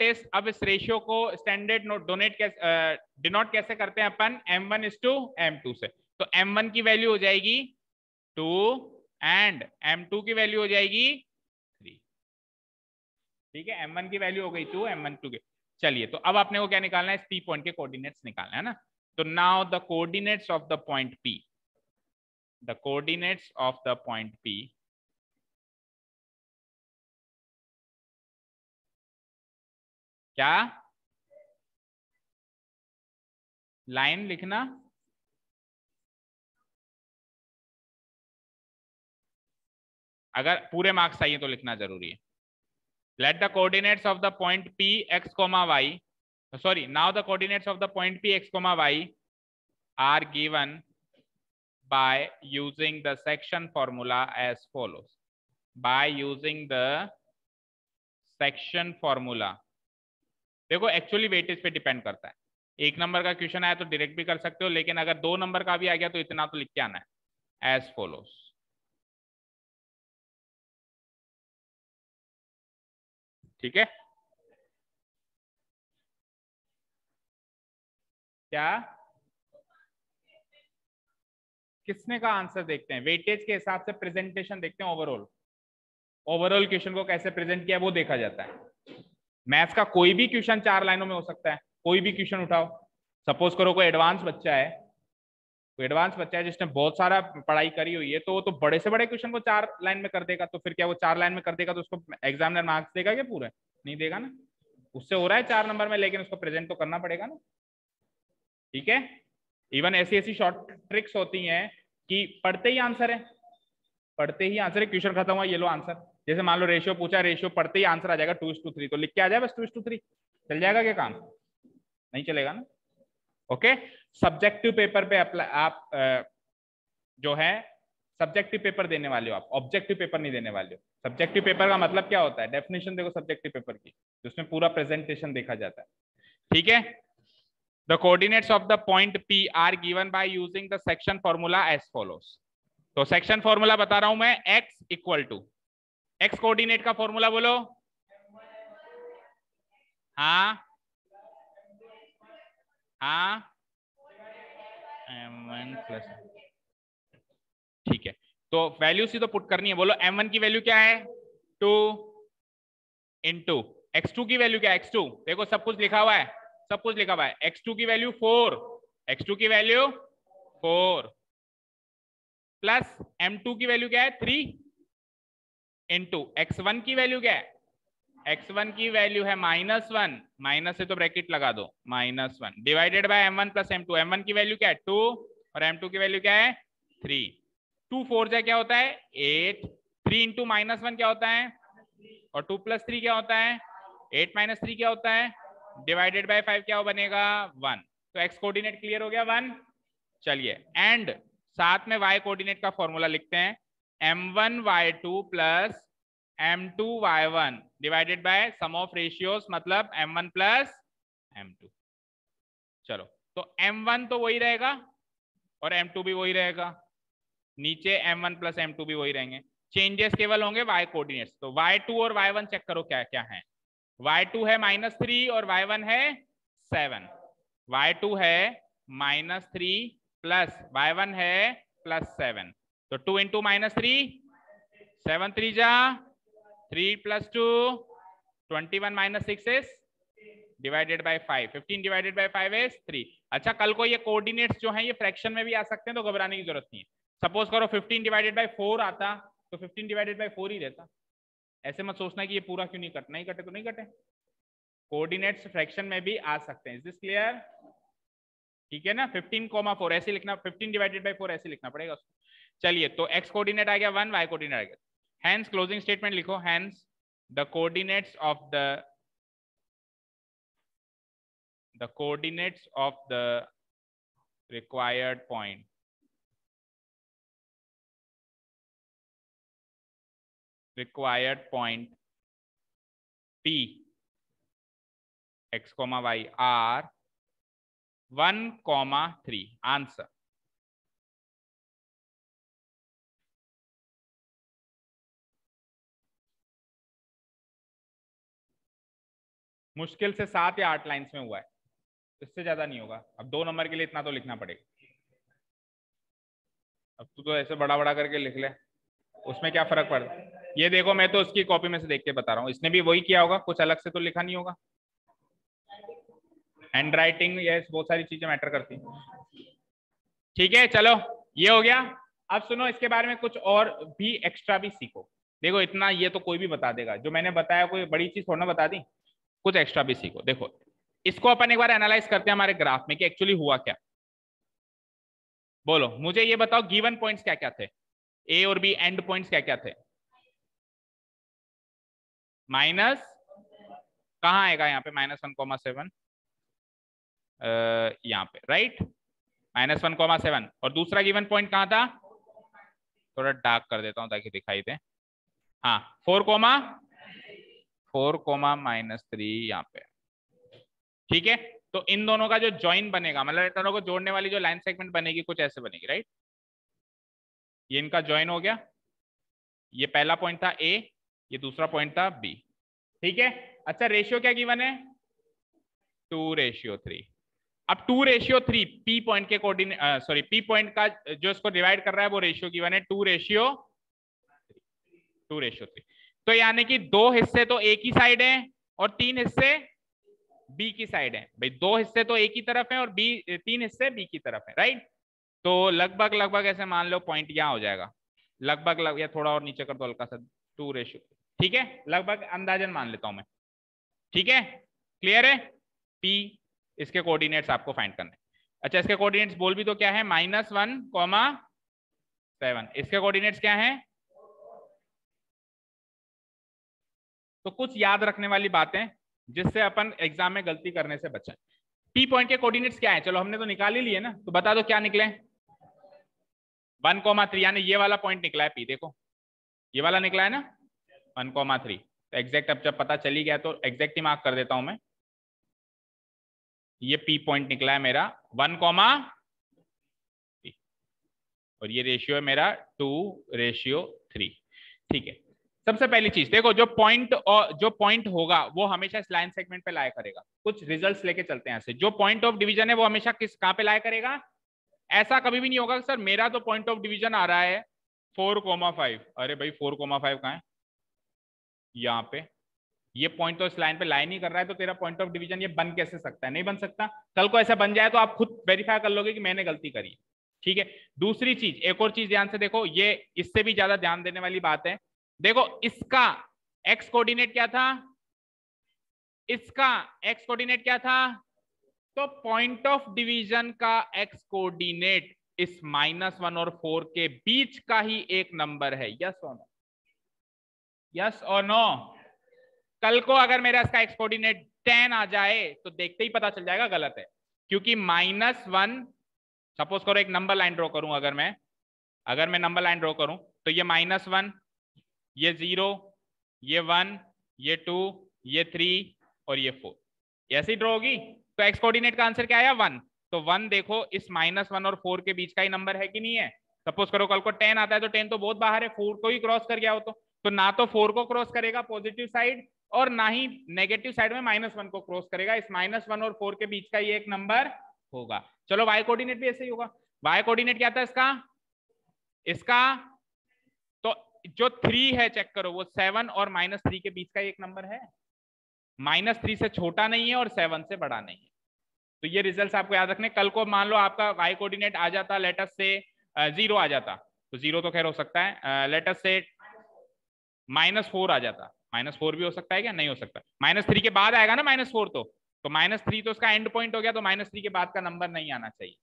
इज अब इस रेशियो को स्टैंडर्ड नोट डिनोट कैसे करते हैं अपन, m1:m2 से। तो m1 की वैल्यू हो जाएगी 2 एंड m2 की वैल्यू हो जाएगी 3। ठीक है, m1 की वैल्यू हो गई 2, m1 2 की। चलिए तो अब आपने को क्या निकालना है, इस P पॉइंट के कोऑर्डिनेट्स निकालना है ना। तो now the coordinates of the point P, the coordinates of the point P क्या, लाइन लिखना, अगर पूरे मार्क्स चाहिए तो लिखना जरूरी है। Let the coordinates of the point P x, y, sorry, now the coordinates of the point P x, y are given by using the section formula as follows। by using the section formula, देखो actually weightage पे depend करता है। 1 number का question आया तो direct भी कर सकते हो, लेकिन अगर 2 नंबर का भी आ गया तो इतना तो लिख के आना है, एज फॉलोस। ठीक है, क्या किसने का आंसर देखते हैं, वेटेज के हिसाब से प्रेजेंटेशन देखते हैं, ओवरऑल क्वेश्चन को कैसे प्रेजेंट किया वो देखा जाता है। मैथ्स का कोई भी क्वेश्चन 4 लाइनों में हो सकता है, कोई भी क्वेश्चन उठाओ। सपोज करो कोई एडवांस बच्चा है जिसने बहुत सारा पढ़ाई करी हुई है, तो वो तो बड़े से बड़े क्वेश्चन को 4 लाइन में कर देगा। तो फिर क्या वो 4 लाइन में कर देगा तो उसको एग्जामिनर मार्क्स देगा क्या, पूरे नहीं देगा ना। उससे हो रहा है 4 नंबर में, लेकिन उसको प्रेजेंट तो करना पड़ेगा ना। ठीक है, इवन ऐसी शॉर्ट ट्रिक्स होती हैं कि पढ़ते ही आंसर है, क्वेश्चन खत्म हुआ, ये लो आंसर। जैसे मान लो रेशियो पूछा, रेशियो पढ़ते ही आंसर आ जाएगा 2:3, तो लिख के आ जाए बस 2:3, चल जाएगा क्या काम, नहीं चलेगा ना। ओके, सब्जेक्टिव पेपर पे आप जो है सब्जेक्टिव पेपर देने वाले हो, आप ऑब्जेक्टिव पेपर नहीं देने वाले हो। सब्जेक्टिव पेपर का मतलब क्या होता है, डेफिनेशन देखो सब्जेक्टिव पेपर की, जिसमें पूरा प्रेजेंटेशन देखा जाता है। ठीक है, the coordinates of the point P are given by using the section formula as follows. तो सेक्शन फॉर्मूला बता रहा हूं मैं, x equal to, x coordinate का फॉर्मूला बोलो, हाँ m1 प्लस, ठीक है। तो वैल्यू सी तो पुट करनी है, बोलो m1 की वैल्यू क्या है 2 इंटू x2 की वैल्यू क्या है, x2 देखो सब कुछ लिखा हुआ है, x2 की वैल्यू 4 प्लस m2 की वैल्यू क्या है 3 इंटू x1 की वैल्यू क्या है, x1 की वैल्यू है -1, माइनस से तो ब्रैकेट लगा दो, -1 divided by m1 plus m2, m1 की वैल्यू क्या है 2 और m2 की वैल्यू क्या है 3। 2 4 जा क्या होता है 8, 3 इंटू -1 क्या होता है, और 2 + 3 क्या होता है 8 - 3 क्या होता है, डिवाइडेड बाय 5 क्या बनेगा 1। तो एक्स कोऑर्डिनेट क्लियर हो गया 1। चलिए एंड साथ में वाई कोऑर्डिनेट का फॉर्मूला लिखते हैं, m1y2 + m2y1 divided by sum of ratios, मतलब m1 + m2। चलो तो m1 तो वही रहेगा और m2 भी वही रहेगा, नीचे m1 + m2 भी वही रहेंगे, चेंजेस केवल होंगे y कोऑर्डिनेट्स। तो y2 और y1 चेक करो क्या क्या है, y2 है -3 और y1 है 7, y2 है -3 प्लस y1 है +7, तो 2 इंटू -3 7 3 जा 3 + 2 21 - 6 is divided by 5, 15 divided by 5 is 3। अच्छा कल को ये कोऑर्डिनेट्स जो हैं ये फ्रैक्शन में भी आ सकते हैं, तो घबराने की जरूरत नहीं है। सपोज करो 15 डिवाइडेड बाय 4 आता तो 15 डिवाइडेड बाय 4 ही रहता। ऐसे मत सोचना कि ये पूरा क्यों नहीं कटना, नहीं कटे तो नहीं कटे, कोऑर्डिनेट्स फ्रैक्शन में भी आ सकते हैं। Is this clear? ठीक है ना, 15,4 ऐसे लिखना, 15 डिवाइडेड बाय 4 ऐसे लिखना पड़ेगा उसको। चलिए तो एक्स कोऑर्डिनेट आ गया 1, वाई कोऑर्डिनेट आ गया, हेंस क्लोजिंग स्टेटमेंट लिखो, hence the coordinates of the coordinates of the required point P x, y are 1, 3। Answer मुश्किल से 7 या 8 लाइंस में हुआ है, इससे ज्यादा नहीं होगा। अब 2 नंबर के लिए इतना तो लिखना पड़ेगा। अब तू तो ऐसे बड़ा बड़ा करके लिख ले, उसमें क्या फर्क पड़ता है। ये देखो मैं तो उसकी कॉपी में से देख के बता रहा हूँ, इसने भी वही किया होगा, कुछ अलग से तो लिखा नहीं होगा। हैंड राइटिंग ये बहुत सारी चीजें मैटर करती हैं। ठीक है चलो ये हो गया। अब सुनो इसके बारे में कुछ और भी एक्स्ट्रा भी सीखो। देखो इतना ये तो कोई भी बता देगा, जो मैंने बताया कोई बड़ी चीज थोड़ा ना बता दी, कुछ एक्स्ट्रा भी सीखो। देखो इसको अपन एक बार एनालाइज करते हैं हमारे ग्राफ में कि एक्चुअली हुआ क्या। बोलो मुझे ये बताओ गिवन पॉइंट्स क्या क्या थे, ए और बी एंड पॉइंट्स क्या क्या थे। माइनस कहाँ आएगा यहाँ पे -1,7 यहाँ पे राइट, -1,7। और दूसरा गिवन पॉइंट कहाँ था, थोड़ा डार्क कर देता हूँ ताकि दिखाई दे। हाँ 4, -3 यहाँ पे। ठीक है तो इन दोनों का जो जॉइन बनेगा, मतलब इन दोनों को जोड़ने वाली जो लाइन सेगमेंट बनेगी कुछ ऐसे बनेगी राइट। ये इनका जॉइन हो गया, ये पहला पॉइंट था ए, ये दूसरा पॉइंट था बी। ठीक है अच्छा रेशियो क्या गिवन है 2:3। अब 2:3 पी पॉइंट के कोऑर्डिनेट सॉरी पी पॉइंट का जो इसको डिवाइड कर रहा है वो रेशियो गिवन है 2:3। तो यानी कि 2 हिस्से तो ए की साइड है और 3 हिस्से बी की साइड है। भाई 2 हिस्से तो ए की तरफ है और 3 हिस्से बी की तरफ है राइट। तो लगभग लगभग ऐसे मान लो पॉइंट यहाँ हो जाएगा, लगभग या थोड़ा और नीचे कर दो हल्का सा 2:3। ठीक है लगभग अंदाजन मान लेता हूं मैं। ठीक है क्लियर है। पी इसके कोऑर्डिनेट्स आपको फाइंड करने। अच्छा इसके कोऑर्डिनेट्स बोल भी तो क्या है -1,7। इसके कोऑर्डिनेट्स क्या है, तो कुछ याद रखने वाली बातें जिससे अपन एग्जाम में गलती करने से बचें। पी पॉइंट के कोऑर्डिनेट्स क्या है, चलो हमने तो निकाल ही लिए ना, तो बता दो क्या निकले। 1,3 यानी ये वाला पॉइंट निकला है पी, देखो ये वाला निकला है ना 1,3। तो एग्जैक्ट अब जब पता चली गया तो एग्जैक्ट ही मार्क कर देता हूं मैं। ये पी पॉइंट निकला है मेरा 1, और ये रेशियो है मेरा 2:3। ठीक है सबसे पहली चीज देखो, जो पॉइंट होगा वो हमेशा इस लाइन सेगमेंट पे लाया करेगा। कुछ रिजल्ट्स लेके चलते हैं ऐसे, जो पॉइंट ऑफ डिवीजन है वो हमेशा कहां पे लाया करेगा। ऐसा कभी भी नहीं होगा सर मेरा तो पॉइंट ऑफ डिवीजन आ रहा है 4,5। अरे भाई 4,5 कहां है, यहाँ पे। ये पॉइंट तो इस लाइन पे लाइन ही कर रहा है, तो तेरा पॉइंट ऑफ डिवीजन ये बन कैसे सकता है, नहीं बन सकता। कल को ऐसा बन जाए तो आप खुद वेरीफाई कर लोगे कि मैंने गलती करी। ठीक है दूसरी चीज, एक और चीज ध्यान से देखो, ये इससे भी ज्यादा ध्यान देने वाली बात है। देखो इसका एक्स कोऑर्डिनेट क्या था, इसका एक्स कोऑर्डिनेट क्या था, तो पॉइंट ऑफ डिवीजन का एक्स कोऑर्डिनेट इस -1 और 4 के बीच का ही एक नंबर है। यस और नो? यस और नो? कल को अगर मेरा इसका एक्स कोऑर्डिनेट 10 आ जाए तो देखते ही पता चल जाएगा गलत है, क्योंकि -1, सपोज करो एक नंबर लाइन ड्रॉ करूं, अगर मैं नंबर लाइन ड्रॉ करूं तो ये -1, ये 0, ये 1, ये 2, ये 3 और ये 4, ऐसे ही ड्रॉ होगी। तो एक्स कोऑर्डिनेट का आंसर क्या आया? 1। तो 1 देखो इस -1 और 4 के बीच का ही नंबर है कि नहीं है? सपोज करो कल को 10 आता है तो 10 तो बहुत बाहर है, 4 को ही क्रॉस कर गया हो तो ना तो 4 को क्रॉस करेगा पॉजिटिव साइड और ना ही नेगेटिव साइड में -1 को क्रॉस करेगा। इस -1 और 4 के बीच का ही एक नंबर होगा। चलो वाई कोऑर्डिनेट भी ऐसे ही होगा। वाई कोऑर्डिनेट क्या था इसका तो जो 3 है चेक करो, वो 7 और -3 के बीच का एक नंबर है। -3 से छोटा नहीं है और 7 से बड़ा नहीं है। तो ये रिजल्ट्स आपको याद रखने। कल को मान लो आपका वाई कोऑर्डिनेट आ जाता लेटस से 0 आ जाता, तो 0 तो खैर हो सकता है, लेटस से -4 आ जाता, -4 भी हो सकता है क्या? नहीं हो सकता, -3 के बाद आएगा ना -4, तो -3 तो उसका एंड पॉइंट हो गया, तो -3 के बाद का नंबर नहीं आना चाहिए।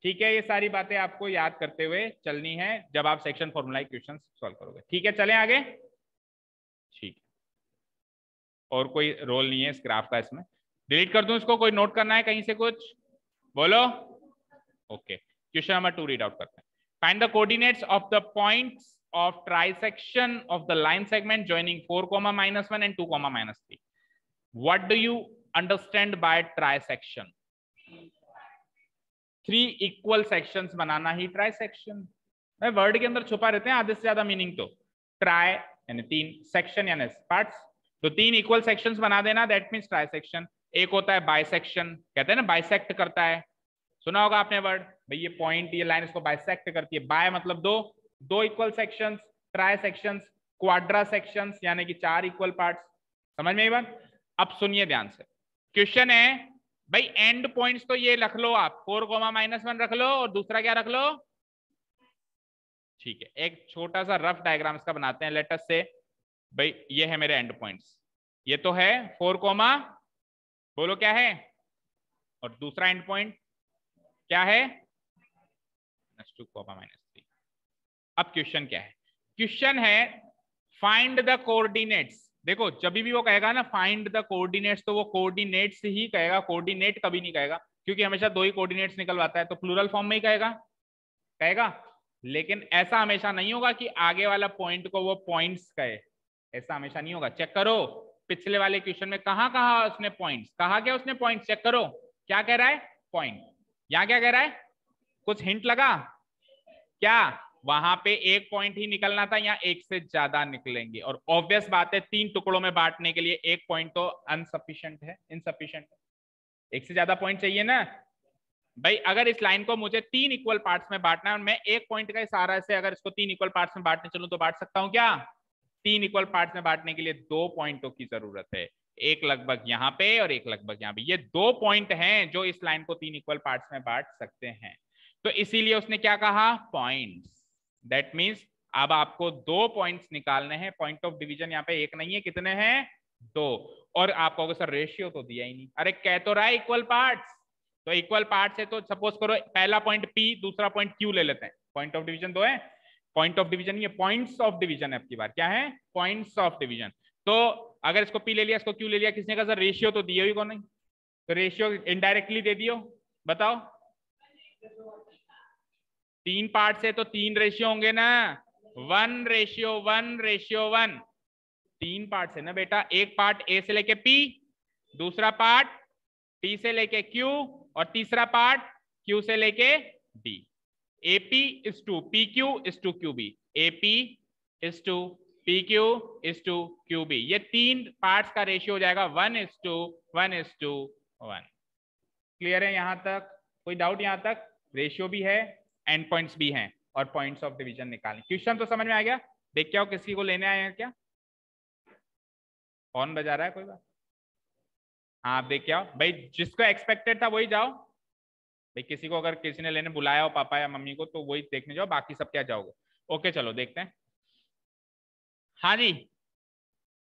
ठीक है, ये सारी बातें आपको याद करते हुए चलनी है जब आप सेक्शन फॉर्मूला क्वेश्चन सॉल्व करोगे। ठीक है, चलें आगे। ठीक है, और कोई रोल नहीं है इस ग्राफ का, इसमें डिलीट कर दूं इसको? कोई नोट करना है कहीं से कुछ? बोलो। Okay, question number 2 read out करते हैं। Find the coordinates of the points of trisection of the line segment joining 4, -1 and 2, -3. What do you understand by trisection? 3 equal sections banana he trisection. Word के अंदर छुपा रहते हैं आधे से ज्यादा मीनिंग। तो ट्राई यानी 3, सेक्शन यानी पार्ट्स, तो 3 इक्वल सेक्शंस बना देना, दैट मींस ट्राइसेक्शन। एक होता है बाइसेक्शन, कहते हैं ना बाइसेक्ट करता है, सुना होगा आपने वर्ड, भाई ये पॉइंट ये लाइन इसको बाइसेक्ट करती है। बाय मतलब दो equal sections, try sections, Quadra sections यानी कि 4 इक्वल पार्ट्स। समझ में आई बात? अब सुनिए ध्यान से, क्वेश्चन है भाई एंड पॉइंट्स तो ये रख लो आप, 4, -1 रख लो और दूसरा क्या रख लो? ठीक है, एक छोटा सा रफ डायग्राम इसका बनाते हैं। लेट अस से भाई ये है मेरे एंड पॉइंट्स, ये तो है 4, बोलो क्या है, और दूसरा एंड पॉइंट क्या है? -2, -3। अब क्वेश्चन क्या है? क्वेश्चन है फाइंड द कोऑर्डिनेट्स। देखो जब भी वो कहेगा ना फाइंड द कोऑर्डिनेट्स, तो वो कोऑर्डिनेट्स ही कहेगा, कोऑर्डिनेट कभी नहीं कहेगा, क्योंकि हमेशा 2 ही कोऑर्डिनेट्स निकलवाता है, तो प्लूरल फॉर्म में ही कहेगा। लेकिन ऐसा हमेशा नहीं होगा कि आगे वाला पॉइंट को वो पॉइंट्स कहे, ऐसा हमेशा नहीं होगा। चेक करो पिछले वाले क्वेश्चन में कहां कहा उसने पॉइंट्स, कहा क्या उसने पॉइंट्स, चेक करो क्या कह रहा है, पॉइंट। यहां क्या कह रहा है? कुछ हिंट लगा क्या? वहां पे एक पॉइंट ही निकलना था, यहाँ एक से ज्यादा निकलेंगे, और ऑब्वियस बात है 3 टुकड़ों में बांटने के लिए एक पॉइंट तो अनसफिशिएंट है, इनसफिशिएंट है, एक से ज्यादा पॉइंट चाहिए ना भाई। अगर इस लाइन को मुझे 3 इक्वल पार्ट्स में बांटना है और मैं एक पॉइंट का सहारा से अगर इसको 3 इक्वल पार्ट्स में बांटने चलूं तो बांट सकता हूं क्या? 3 इक्वल पार्ट्स में बांटने के लिए 2 पॉइंटों की जरूरत है, एक लगभग यहाँ पे और एक लगभग यहाँ पे। ये 2 पॉइंट हैं जो इस लाइन को 3 इक्वल पार्ट्स में बांट सकते हैं, तो इसीलिए उसने क्या कहा? पॉइंट्स। दैट मीन्स अब आपको 2 पॉइंट्स निकालने हैं। पॉइंट ऑफ डिवीजन यहाँ पे एक नहीं है, कितने हैं? 2। और आप कहोगे सर रेशियो तो दिया ही नहीं। अरे कह तो रहा है इक्वल पार्ट्स, तो इक्वल पार्ट्स है तो सपोज करो पहला पॉइंट P, दूसरा पॉइंट Q ले लेते हैं। पॉइंट ऑफ डिवीजन 2 है, पॉइंट ऑफ डिवीजन ये पॉइंट्स ऑफ डिवीजन है, आपकी बार क्या है? Points of division. तो अगर इसको P ले लिया, इसको Q ले लिया, किसने कहा सर रेशियो तो दिए ही को नहीं, तो रेशियो इनडायरेक्टली दे दियो। बताओ 3 पार्ट से तो 3 रेशियो होंगे ना, 1:1:1। 3 पार्ट से ना बेटा, एक पार्ट A से लेके P, दूसरा पार्ट P से लेके Q और तीसरा पार्ट Q से लेके D। AP is to PQ is to QB, AP is to PQ is to QB। ये 3 पार्ट्स का रेशियो हो जाएगा 1:1:1। क्लियर है यहां तक? कोई डाउट यहां तक? रेशियो भी है, एंड पॉइंट्स भी हैं, और पॉइंट्स ऑफ डिवीजन निकालने। क्वेश्चन तो समझ में आ गया? देख क्या हो, किसी को लेने आए हैं क्या? कौन बजा रहा है? कोई बात? हाँ आप देख क्या हो भाई, जिसको एक्सपेक्टेड था वही जाओ भाई। किसी को अगर किसी ने लेने बुलाया हो पापा या मम्मी को, तो वही देखने जाओ, बाकी सब क्या जाओगे। ओके चलो देखते हैं। हाँ जी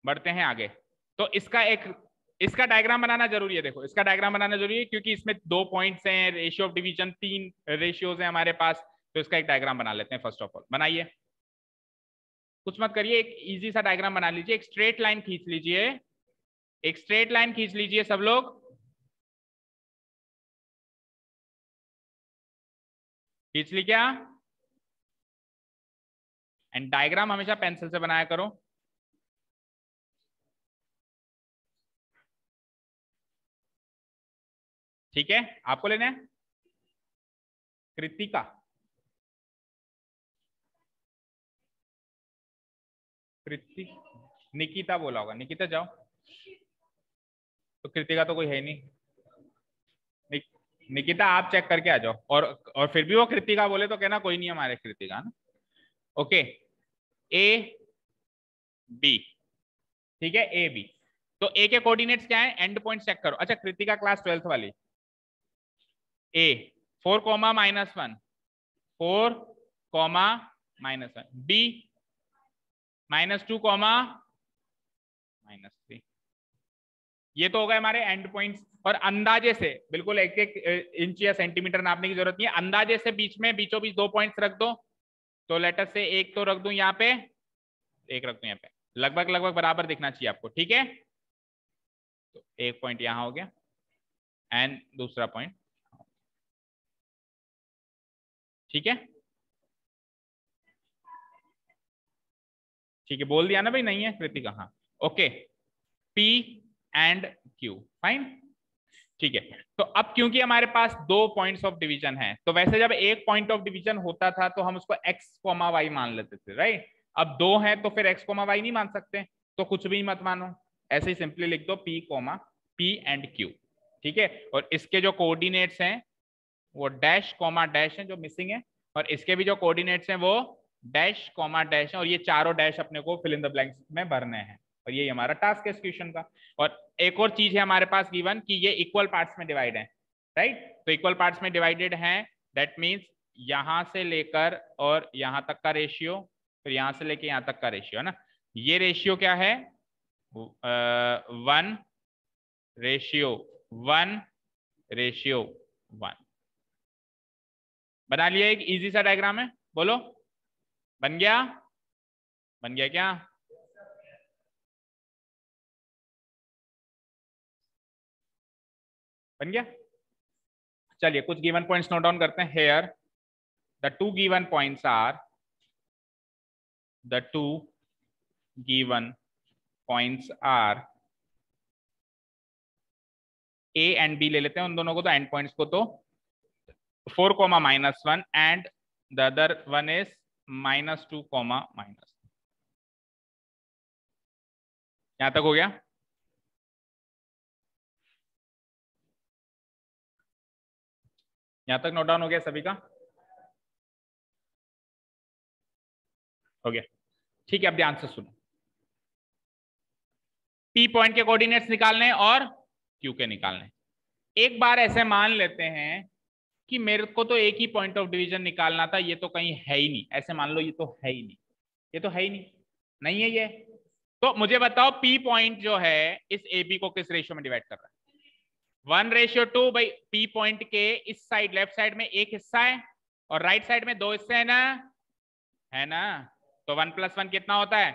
बढ़ते हैं आगे। तो इसका एक इसका डायग्राम बनाना जरूरी है। देखो इसका डायग्राम बनाना जरूरी है क्योंकि इसमें 2 पॉइंट्स हैं, रेशियो ऑफ डिवीजन 3 रेशियोज हैं हमारे पास, तो इसका एक डायग्राम बना लेते हैं। फर्स्ट ऑफ ऑल बनाइए, कुछ मत करिए, एक इजी सा डायग्राम बना लीजिए। एक स्ट्रेट लाइन खींच लीजिए, एक स्ट्रेट लाइन खींच लीजिए सब लोग, खींच ली क्या? एंड डायग्राम हमेशा पेंसिल से बनाया करो। ठीक है, आपको लेना है कृतिका, कृति निकिता बोला होगा, निकिता जाओ। तो कृतिका तो कोई है नहीं। निकिता आप चेक करके आ जाओ, और फिर भी वो कृतिका बोले तो कहना कोई नहीं हमारे कृतिका ना। ओके, ए बी, ठीक है, ए बी। तो ए के कोऑर्डिनेट्स क्या है? एंड पॉइंट चेक करो। अच्छा, कृतिका क्लास 12th वाली। ए 4, -1, 4, -1, बी -2, -3। ये तो हो गए हमारे एंड पॉइंट्स। और अंदाजे से बिल्कुल एक एक इंच या सेंटीमीटर नापने की जरूरत नहीं है, अंदाजे से बीच में बीचों बीच 2 पॉइंट्स रख दो। तो लेटर से एक तो रख दूं यहाँ पे, एक रख दूं यहाँ पे, लगभग लगभग बराबर दिखना चाहिए आपको। ठीक है, तो एक पॉइंट यहां हो गया एंड दूसरा पॉइंट, ठीक है। ठीक है, बोल दिया ना भाई, नहीं है कृतिका? हाँ, okay, P and Q, fine. ठीक है, तो अब क्योंकि हमारे पास 2 पॉइंट्स ऑफ डिवीजन है, तो वैसे जब एक पॉइंट ऑफ डिवीजन होता था तो हम उसको x, y मान लेते थे, राइट। अब 2 है तो फिर x, y नहीं मान सकते, तो कुछ भी मत मानो, ऐसे ही सिंपली लिख दो P एंड Q। ठीक है, और इसके जो कोऑर्डिनेट्स हैं वो डैश कॉमा डैश है जो मिसिंग है, और इसके भी जो कोऑर्डिनेट्स हैं वो डैश कॉमा डैश है, और ये चारों डैश अपने को फिल इन द ब्लैंक्स में भरने हैं, और ये हमारा टास्क है इस क्वेश्चन का। और एक और चीज है हमारे पास गिवन कि ये इक्वल पार्ट्स में डिवाइड है, राइट। तो इक्वल पार्ट्स में डिवाइडेड है, दैट मीन्स यहां से लेकर और यहां तक का रेशियो, फिर यहां से लेकर यहां तक का रेशियो है ना। ये रेशियो क्या है? 1:1:1। बना लिया, एक इजी सा डायग्राम है, बोलो बन गया? बन गया क्या? बन गया। चलिए कुछ गिवन पॉइंट्स नोट डाउन करते हैं। Here the two given points are, the two given points are, A and B ले लेते हैं उन दोनों को, तो एंड पॉइंट्स को, तो 4, -1 and the other one is -2, -, यहां तक हो गया। यहां तक नोट डाउन हो गया सभी का? हो गया, ठीक है। अब ध्यान से सुनो, पी पॉइंट के कोऑर्डिनेट्स निकालने और क्यू के निकालने। एक बार ऐसे मान लेते हैं कि मेरे को तो एक ही पॉइंट ऑफ डिवीजन निकालना था, ये तो कहीं है ही नहीं, ऐसे मान लो ये तो है ही नहीं, ये तो है ही नहीं, नहीं है ये। तो मुझे बताओ पी पॉइंट जो है इस ए बी को किस रेशियो में डिवाइड कर रहा है? 1:2। भाई पी पॉइंट के इस साइड लेफ्ट साइड में एक हिस्सा है और राइट साइड में 2 हिस्से है ना, है ना। तो 1 + 1 कितना होता है?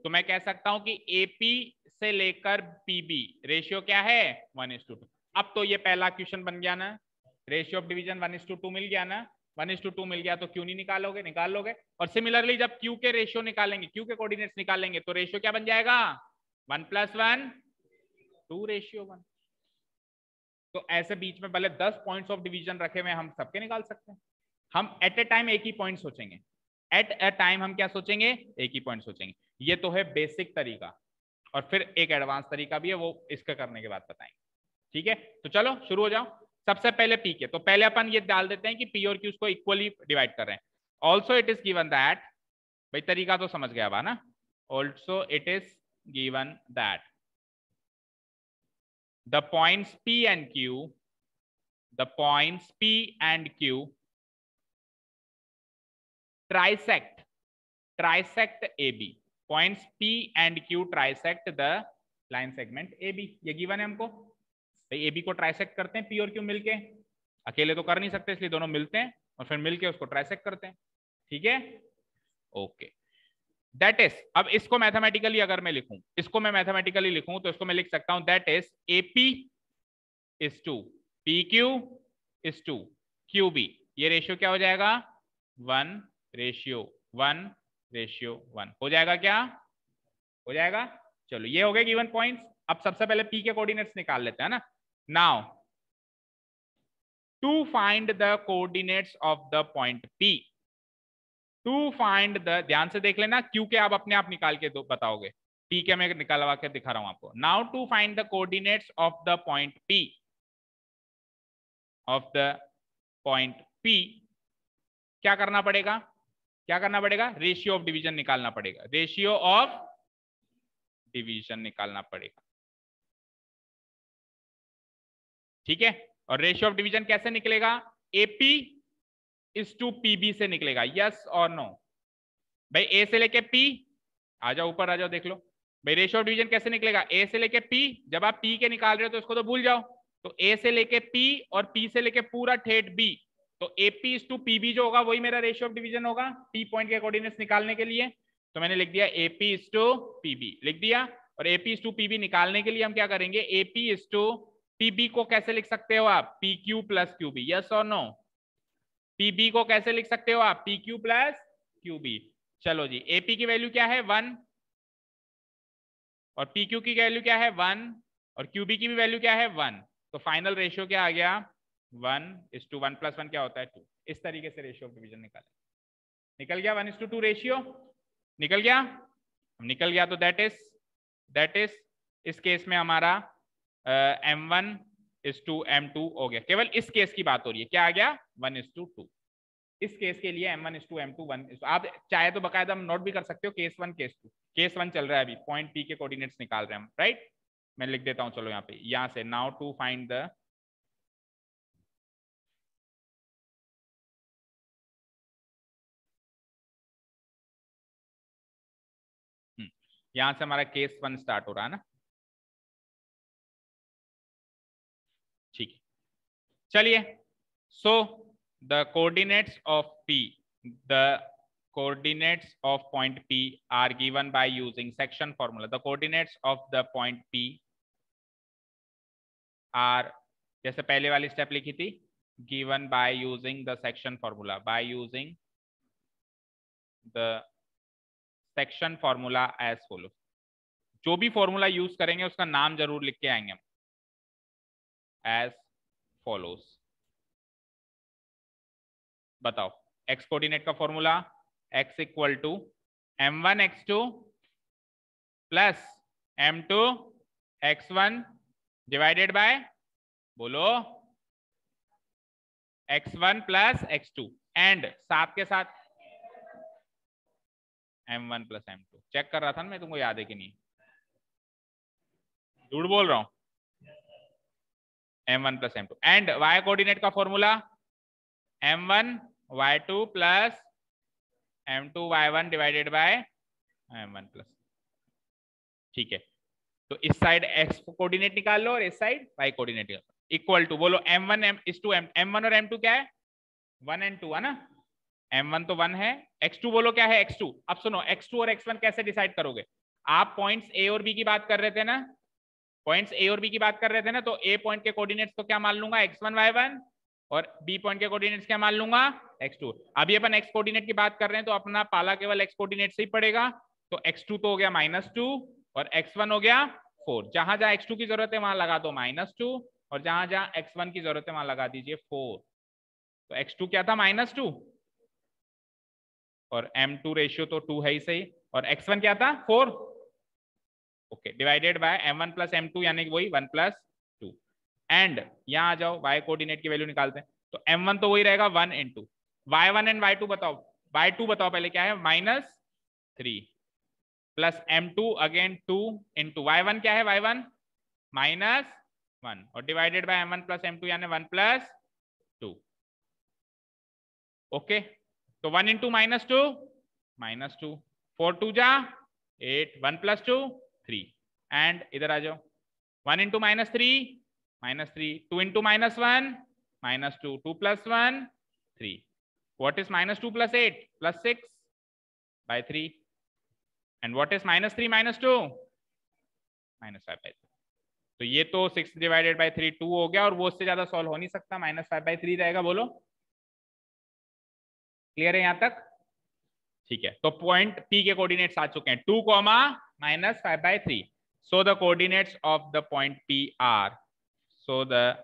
तो मैं कह सकता हूं कि एपी से लेकर पीबी रेशियो क्या है? 1:2। अब तो ये पहला क्वेश्चन बन गया ना, रेशियो ऑफ डिवीजन 1:2 मिल गया ना, 1:2 मिल गया तो क्यों नहीं निकालोगे? निकाल लोगे। और सिमिलरली जब क्यू के रेशियो निकालेंगे, क्यू के कोऑर्डिनेट्स निकालेंगे, तो रेशियो क्या बन जाएगा? 1 + 1 2:1। तो ऐसे बीच में भले 10 पॉइंट्स ऑफ डिवीजन रखे हुए हम सबके निकाल सकते हैं। हम एट ए टाइम एक ही पॉइंट सोचेंगे, एट ए टाइम हम क्या सोचेंगे? एक ही पॉइंट सोचेंगे। ये तो है बेसिक तरीका, और फिर एक एडवांस तरीका भी है, वो इसका करने के बाद बताएंगे। ठीक है, तो चलो शुरू हो जाओ। सबसे पहले पी के, तो पहले अपन ये डाल देते हैं कि पी और क्यू को इक्वली डिवाइड कर रहे हैं। Also it is given that, भाई तरीका तो समझ गया ना। Also it is given that the points P and Q, the points P and Q trisect AB. Points P and Q trisect the line segment A B, ये गिवन है हमको। भाई ए बी को ट्राइसेक्ट करते हैं पी और Q मिलके, अकेले तो कर नहीं सकते इसलिए दोनों मिलते हैं और फिर मिलके उसको ट्राइसेक्ट करते हैं। ठीक है, ओके। दैट इज, अब इसको मैथमेटिकली अगर मैं लिखूं, इसको मैं मैथमेटिकली लिखूं तो इसको मैं लिख सकता हूं that is AP is to P Q is to Q B. ये रेशियो क्या हो जाएगा? 1:1:1 हो जाएगा क्या? हो जाएगा। चलो ये हो गए गिवन पॉइंट्स। अब सबसे पहले पी के कोऑर्डिनेट्स निकाल लेते हैं ना। Now to find the coordinates of the point P, to find the, ध्यान से देख लेना, क्यू के आप अपने आप निकाल के बताओगे, पी के मैं निकालवा के दिखा रहा हूं आपको। Now to find the coordinates of the point P, of the point P क्या करना पड़ेगा? क्या करना पड़ेगा? रेशियो ऑफ डिवीजन निकालना पड़ेगा, रेशियो ऑफ डिवीजन निकालना पड़ेगा। ठीक है, और रेशियो ऑफ डिवीजन कैसे निकलेगा? एपी इज टू पीबी से निकलेगा, यस और नो? भाई ए से लेके पी, आ जाओ ऊपर आ जाओ, देख लो भाई रेशियो ऑफ डिवीजन कैसे निकलेगा? ए से लेके पी, जब आप पी के निकाल रहे हो तो इसको तो भूल जाओ, तो ए से लेके पी और पी से लेके पूरा ठेठ बी, तो एपी इज टू पीबी जो होगा वही मेरा रेशियो ऑफ डिवीजन होगा पी पॉइंट के कोऑर्डिनेट्स निकालने के लिए। तो मैंने लिख दिया एपी इज टू पीबी, लिख दिया। और एपी इज टू पीबी निकालने के लिए हम क्या करेंगे? एपी इज टू पीबी को कैसे लिख सकते हो आप? P Q plus Q B, yes और नो? पीबी को कैसे लिख सकते हो आप? P Q plus Q B. चलो जी, एपी की वैल्यू क्या है? 1, और पी क्यू की वैल्यू क्या है? 1, और क्यूबी की भी वैल्यू क्या है? 1। तो फाइनल रेशियो क्या आ गया? 1:1 + 1 क्या होता है? 2। इस तरीके से रेशियो ऑफ डिवीजन निकाले, निकल गया 1:2 रेशियो, निकल गया। निकल गया तो दैट इज इस केस में हमारा m1:m2 हो गया। केवल इस केस की बात हो रही है, क्या आ गया? 1:2। इस केस के लिए m1:m2 1, आप चाहे तो बाकायदा नोट भी कर सकते हो केस 1 केस 2। केस 1 चल रहा है अभी, पॉइंट पी के कोऑर्डिनेट्स निकाल रहे हैं हम, राइट? मैं लिख देता हूं, चलो यहाँ पे, यहां से नाउ टू फाइंड द यहां से हमारा केस 1 स्टार्ट हो रहा है ना। ठीक है, चलिए। So the coordinates of P, the coordinates of point P are given by using section formula. The coordinates of the point P are, जैसे पहले वाली स्टेप लिखी थी, given by using the section formula, by using the section formula as follows. जो भी formula use करेंगे उसका नाम जरूर लिख के आएंगे हम, as follows। बताओ, x कोऑर्डिनेट का formula x equal to m1x2 plus m2x1 divided by, बोलो, x1 प्लस x2 एंड साथ के साथ m1 प्लस m2। चेक कर रहा था ना मैं, तुमको याद है कि नहीं? झूठ बोल रहा हूं। m1 plus m2 and y coordinate का formula m1y2 plus m2y1 divided by m1 plus. ठीक है, तो इस साइड x कोऑर्डिनेट निकाल लो और इस साइड y कोऑर्डिनेट निकाल लो। इक्वल टू, बोलो m1 m1 और m2 क्या है? 1 और 2 है ना। m1 तो 1 है, x2 बोलो क्या है? x2। अब सुनो, x2 और x1 कैसे डिसाइड करोगे? आप पॉइंट्स a और b की बात कर रहे थे ना, पॉइंट्स a और b की बात कर रहे थे ना, तो a पॉइंट के कोऑर्डिनेट्स तो क्या मान लूंगा? x1 y1, और b पॉइंट के कोऑर्डिनेट्स क्या मान लूंगा? x2। अभी अपन x कोऑर्डिनेट की बात कर रहे हैं तो अपना पाला केवल x कोऑर्डिनेट से ही पड़ेगा, तो x2 तो हो गया -2 और x1 हो गया 4। जहां जहां x2 की जरूरत है वहां लगा दो -2, और जहां जहां x1 की जरूरत है वहां लगा दीजिए 4। तो x2 क्या था? -2, और m2 रेशियो तो 2 है ही सही, और x1 क्या था? 4। Okay, divided by m1 plus m2 यानी कि वही 1 + 2। एंड यहाँ आ जाओ, y कोऑर्डिनेट की वैल्यू निकालते हैं, तो m1 तो वही रहेगा 1 × y1 एंड y2 बताओ। y2 बताओ पहले क्या है? -3 प्लस m2 अगेन 2 × y1 क्या है? y1 -1, और divided by m1 plus m2 यानी 1 + 2। ओके, तो 1 × -2 -2, 4 × 2 = 8, 1 + 2 3। एंड इधर आ जाओ, 1 into -3 -3, 2 into -1 -2, 2 + 1 3. What is -2 + 8 + 6 by 3? And what is -3 - 2? -5 by 3. तो ये तो 6 डिवाइडेड बाई 3 2 हो गया, और वो उससे ज्यादा सॉल्व हो नहीं सकता, -5 by 3 रहेगा। बोलो क्लियर है यहां तक? ठीक है, तो पॉइंट P के कोऑर्डिनेट्स आ चुके हैं 2, -5 by 3. So the coordinates of the point P are, so the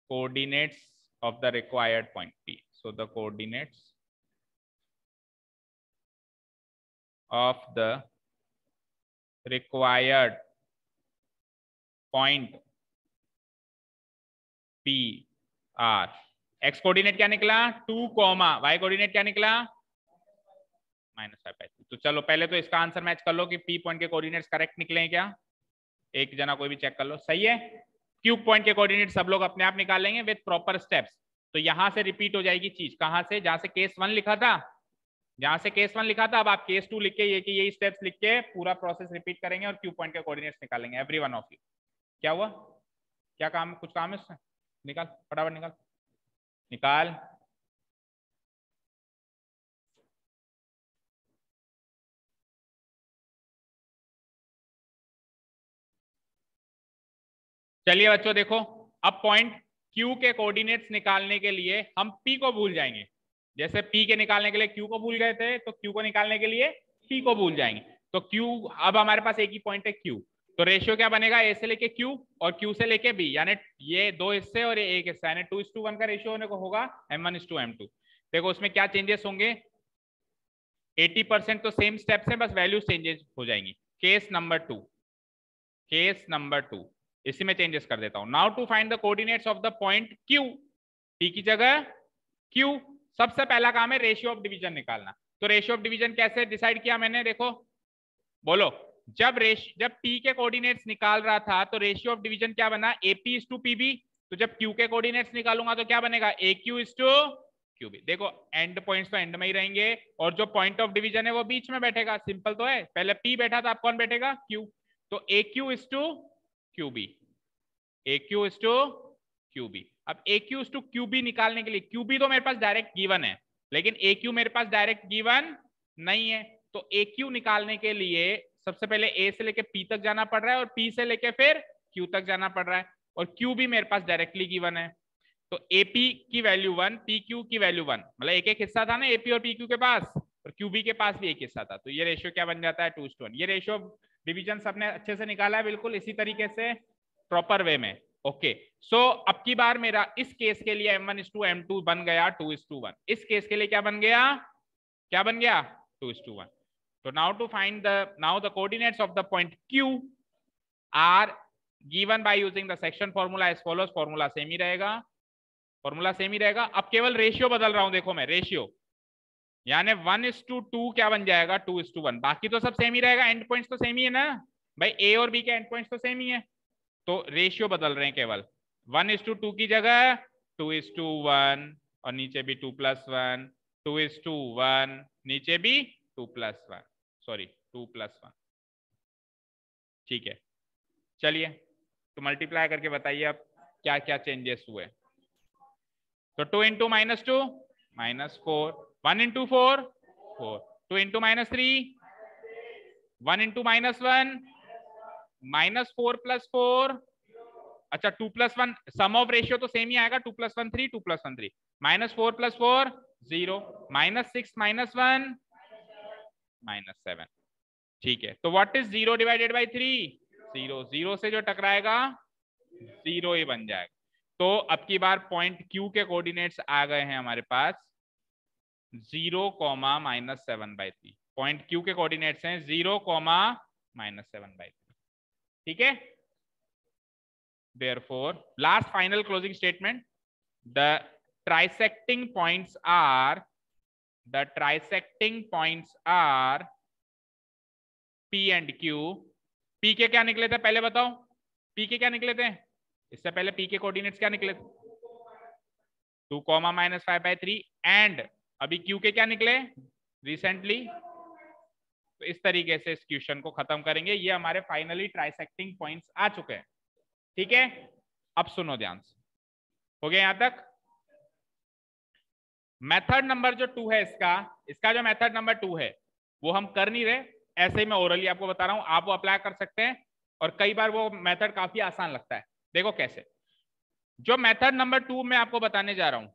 coordinates of the required point P. So the coordinates of the required point P are, x coordinate क्या निकला 2, y coordinate क्या निकला -5 by 3. तो चलो पहले तो इसका answer match कर लो कि P पॉइंट के कोऑर्डिनेट्स करेक्ट निकले हैं क्या। एक जना कोई भी चेक कर लो, सही है। क्यूब पॉइंट के कोऑर्डिनेट सब लोग अपने आप निकाल लेंगे विद प्रॉपर स्टेप्स। तो यहां से रिपीट हो जाएगी चीज, कहां से, जहां से केस 1 लिखा था, जहां से केस 1 लिखा था, अब आप केस 2 लिख के ये कि यही स्टेप्स लिख के पूरा प्रोसेस रिपीट करेंगे और क्यूब पॉइंट के कोऑर्डिनेट्स निकालेंगे एवरी वन ऑफ यू। क्या हुआ, क्या काम, कुछ काम है उससे, निकाल फटाफट निकाल निकाल। चलिए बच्चों देखो, अब पॉइंट Q के कोऑर्डिनेट्स निकालने के लिए हम P को भूल जाएंगे। जैसे P के निकालने के लिए Q को भूल गए थे, तो Q को निकालने के लिए P को भूल जाएंगे। तो Q, अब हमारे पास एक ही पॉइंट है Q, तो रेशियो क्या बनेगा, A से लेके Q और Q से लेके B, यानी ये 2 हिस्से और ये 1 हिस्सा, यानी 2:1 का रेशियो होने को होगा M1:M2। देखो उसमें क्या चेंजेस होंगे, 80% तो सेम स्टेप्स है, बस वैल्यूज चेंजेस हो जाएंगी। केस नंबर 2 इसी में चेंजेस कर देता हूं। Now to find the coordinates of the point Q, P की जगह Q, सबसे पहला काम है रेशियो ऑफ डिवीजन निकालना। तो रेशियो ऑफ डिवीजन कैसे डिसाइड किया मैंने, देखो बोलो, जब P के कोऑर्डिनेट्स निकाल रहा था तो रेशियो ऑफ डिवीजन क्या बना, AP:PB। तो जब Q के कोऑर्डिनेट्स निकालूंगा तो क्या बनेगा, AQ:QB। देखो एंड पॉइंट्स तो एंड में ही रहेंगे और जो पॉइंट ऑफ डिवीजन है वो बीच में बैठेगा, सिंपल तो है। पहले P बैठा था, अब कौन बैठेगा, Q। तो AQ:QB, AQ:QB। अब AQ:QB निकालने के लिए, QB तो मेरे पास डायरेक्ट गिवन है, लेकिन AQ मेरे पास डायरेक्ट गिवन नहीं है। तो AQ निकालने के लिए सबसे पहले A से लेके P तक जाना पड़ रहा है और P से लेके फिर Q तक जाना पड़ रहा है, और QB मेरे पास डायरेक्टली गिवन है। तो AP की वैल्यू 1, PQ की वैल्यू 1, मतलब एक एक हिस्सा था ना AP और PQ के पास, और QB के पास भी एक हिस्सा था। तो ये रेशियो क्या बन जाता है, 2:1। ये रेशियो डिवीजन सबने अच्छे से निकाला है, बिल्कुल इसी तरीके से प्रॉपर वे में। ओके, सो अब की बार मेरा इस केस के लिए M1:M2 बन गया 2:1। इस केस के लिए क्या बन गया, 2:1। तो now to find the coordinates of the point Q are given by using the section formula as follows. Formula same ही रहेगा, अब केवल रेशियो बदल रहा हूं। देखो मैं रेशियो, यानी 1:2 क्या बन जाएगा, 2:1। बाकी तो सब सेम ही रहेगा, एंड पॉइंट्स तो सेम ही है ना भाई, A और B के एंड पॉइंट्स तो सेम ही है। तो रेशियो बदल रहे हैं केवल, 1:2 की जगह 2:1, और नीचे भी 2+1, 2:1, नीचे भी 2+1, सॉरी 2+1। ठीक है, चलिए तो मल्टीप्लाई करके बताइए अब क्या क्या चेंजेस हुए। तो 2 × -2 -4, 1 × 4 4, 2 × -3 1 × -1 -4 + 4, अच्छा 2+1, सम ऑफ रेशियो तो सेम ही आएगा, 2+1 3, 2+1 3, -4 + 4 0, -6 -1 -7। ठीक है, तो व्हाट इज 0 डिवाइडेड बाई 3, 0, 0 से जो टकराएगा 0 ही बन जाएगा। तो अब की बार पॉइंट Q के कोऑर्डिनेट्स आ गए हैं हमारे पास 0, -7/3। पॉइंट Q के कोऑर्डिनेट्स हैं 0, -7/3। ठीक है, therefore last final closing statement, the trisecting points are P and Q। P के क्या निकले थे पहले बताओ, P के क्या निकले थे, इससे पहले P के कोऑर्डिनेट्स क्या निकले थे, 2, -5/3। एंड अभी Q के क्या निकले रिसेंटली, तो इस तरीके से इस क्वेश्चन को खत्म करेंगे। ये हमारे फाइनली ट्राइसेक्टिंग पॉइंट्स आ चुके हैं। ठीक है, अब सुनो ध्यान से, हो गया यहां तक। मेथड नंबर जो 2 है इसका जो मेथड नंबर 2 है वो हम कर नहीं रहे, ऐसे ही मैं ओरली आपको बता रहा हूं, आप वो अप्लाई कर सकते हैं और कई बार वो मेथड काफी आसान लगता है। देखो कैसे, जो मेथड नंबर 2 में आपको बताने जा रहा हूं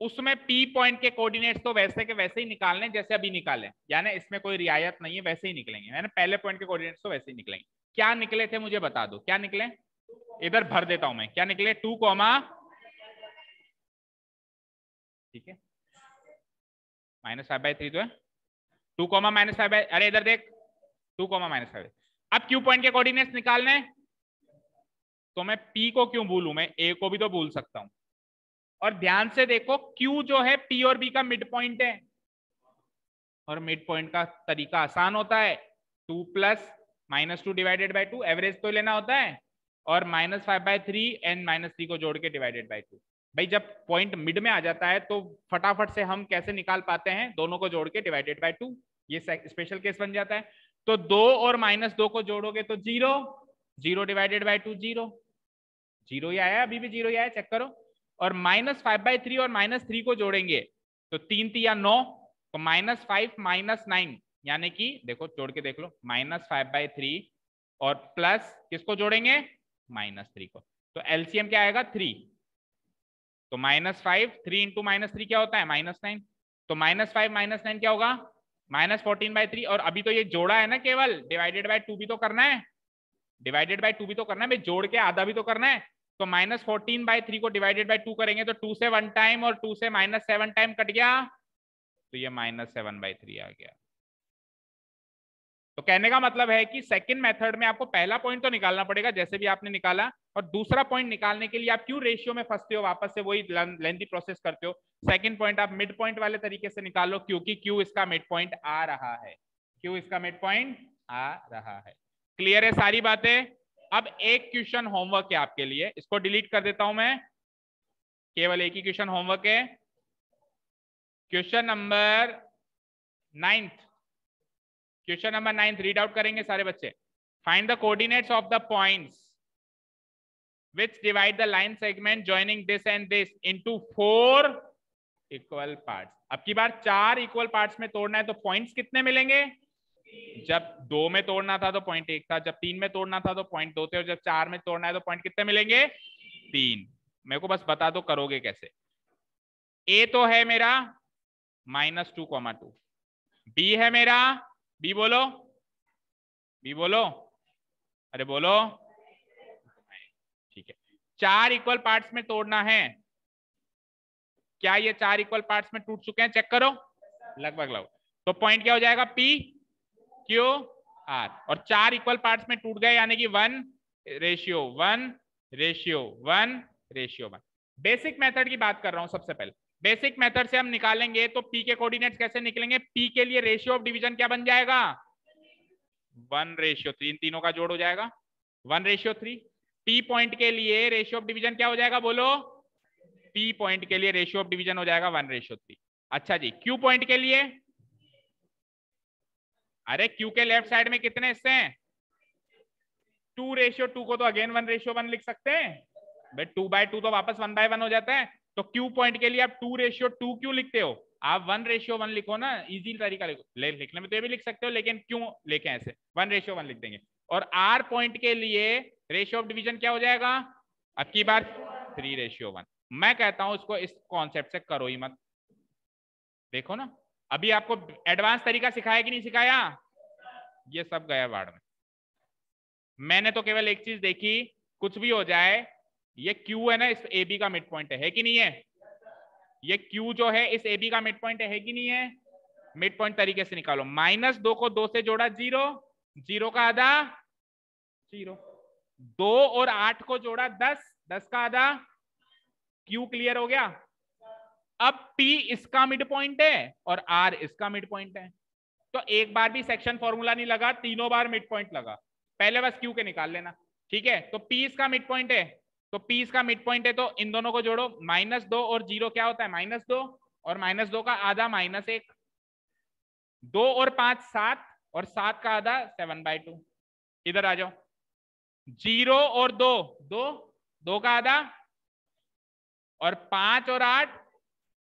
उसमें पी पॉइंट के कोऑर्डिनेट्स तो वैसे के वैसे ही निकालने जैसे अभी निकाले, यानी इसमें कोई रियायत नहीं है, वैसे ही निकलेंगे, यानी पहले पॉइंट के कोऑर्डिनेट्स तो वैसे ही निकलेंगे। क्या निकले थे मुझे बता दो, क्या निकले, इधर भर देता हूं मैं, क्या निकले, 2, ठीक है, -5/3 तो है, 2, -5/, अरे इधर देख, 2, -5। अब क्यू पॉइंट के कोऑर्डिनेट्स निकालने, तो मैं पी को क्यों भूलूं, मैं ए को भी तो भूल सकता हूं। और ध्यान से देखो, क्यू जो है पी और बी का मिड पॉइंट है, और मिड पॉइंट का तरीका आसान होता है, 2 + -2 डिवाइडेड बाई 2, एवरेज तो लेना होता है, और -5/3 एंड -3 को जोड़ के डिवाइडेड बाई 2। भाई जब पॉइंट मिड में आ जाता है तो फटाफट से हम कैसे निकाल पाते हैं, दोनों को जोड़ के डिवाइडेड बाई 2, ये स्पेशल केस बन जाता है। तो 2 और -2 को जोड़ोगे तो 0, 0 डिवाइडेड बाई 2 0, 0 ही आया, अभी भी 0 ही आया, चेक करो। और -5/3 और -3 को जोड़ेंगे तो 3 3 9, तो -5 -9, यानी कि देखो जोड़ के देख लो, -5/3 और प्लस किसको जोड़ेंगे, -3 को, तो एलसीएम क्या आएगा, 3। तो -5, 3 इंटू -3 क्या होता है, -9, तो -5 -9 क्या होगा, -14/3। और अभी तो ये जोड़ा है ना, केवल डिवाइडेड बाय 2 भी तो करना है, डिवाइडेड बाय 2 भी तो करना है भाई, जोड़ के आधा भी तो करना है। तो -14/3 को डिवाइडेड बाय 2 करेंगे तो 2 से 1 टाइम और 2 से -7 टाइम कट गया, तो ये -7/3 आ गया। तो कहने का मतलब है कि सेकंड मेथड में आपको पहला पॉइंट तो निकालना पड़ेगा जैसे भी आपने निकाला, और दूसरा पॉइंट निकालने के लिए आप क्यों रेशियो में फंसते हो, वापस से वही लेंथी प्रोसेस करते हो। सेकंड पॉइंट आप मिड पॉइंट वाले तरीके से निकालो, क्योंकि क्यू इसका मिड पॉइंट आ रहा है, क्यू इसका मिड पॉइंट आ रहा है। क्लियर है सारी बातें। अब एक क्वेश्चन होमवर्क है आपके लिए, इसको डिलीट कर देता हूं मैं, केवल एक ही क्वेश्चन होमवर्क है, question number 9, question number 9 read out करेंगे सारे बच्चे। Find the coordinates of the points which divide the line segment joining this and this into 4 equal parts। अब की बार 4 इक्वल पार्ट्स में तोड़ना है, तो पॉइंट्स कितने मिलेंगे, जब 2 में तोड़ना था तो पॉइंट 1 था, जब 3 में तोड़ना था तो पॉइंट 2 थे, और जब 4 में तोड़ना है तो पॉइंट कितने मिलेंगे, 3। मेरे को बस बता दो करोगे कैसे। ए तो है मेरा -2,2, बी है मेरा, बी बोलो, बी बोलो, अरे बोलो, ठीक है। 4 इक्वल पार्ट्स में तोड़ना है, क्या ये 4 इक्वल पार्ट्स में टूट चुके हैं, चेक करो, लगभग। तो पॉइंट क्या हो जाएगा, P Q R, और 4 इक्वल पार्ट्स में टूट गए, यानी कि 1:1:1:1। बेसिक मेथड की बात कर रहा हूं सबसे पहले, बेसिक मेथड से हम निकालेंगे तो P के कोऑर्डिनेट्स कैसे निकलेंगे, P के लिए रेशियो ऑफ डिवीजन क्या बन जाएगा, 1:3, तीनों का जोड़ हो जाएगा 1:3। P पॉइंट के लिए रेशियो ऑफ डिवीजन क्या हो जाएगा, बोलो, P पॉइंट के लिए रेशियो ऑफ डिवीजन हो जाएगा 1:3। अच्छा जी, Q पॉइंट के लिए, अरे Q के लेफ्ट साइड में कितने हिस्से हैं, 2:2 को तो अगेन 1:1 लिख सकते हैं भाई, 2/2 तो वापस 1/1 हो जाता है। तो Q पॉइंट के लिए आप 2:2 क्यों लिखते हो, आप 1:1 लिखो ना, इजी तरीका लिखो, लिखने में तो ये भी लिख सकते हो, लेकिन क्यों लिखें ऐसे, 1:1 लिख देंगे। और R पॉइंट के लिए रेशियो ऑफ डिवीजन क्या हो जाएगा, अब की बार 3:1। मैं कहता हूं इसको इस कॉन्सेप्ट से करो ही मत, देखो ना, अभी आपको एडवांस तरीका सिखाया कि नहीं सिखाया, ये सब गया बाढ़ में। मैंने तो केवल एक चीज देखी, कुछ भी हो जाए, ये Q है ना, इस AB का मिड पॉइंट है कि नहीं है, ये Q जो है इस AB का मिड पॉइंट है कि नहीं है, मिड पॉइंट तरीके से निकालो। -2 को 2 से जोड़ा 0, 0 का आधा 0, 2 और 8 को जोड़ा 10, 10 का आधा, Q क्लियर हो गया। अब P इसका मिड पॉइंट है और R इसका मिड पॉइंट है, तो एक बार भी सेक्शन फॉर्मूला नहीं लगा, तीनों बार मिड पॉइंट लगा, पहले बस Q के निकाल लेना, ठीक है। तो P इसका मिड पॉइंट है, तो P इसका मिड पॉइंट है, तो इन दोनों को जोड़ो, -2 और 0 क्या होता है, -2, और -2 का आधा -1, 2 और 5 7, और 7 का आधा 7/2। इधर आ जाओ, 0 और 2, 2 का आधा, और 5 और 8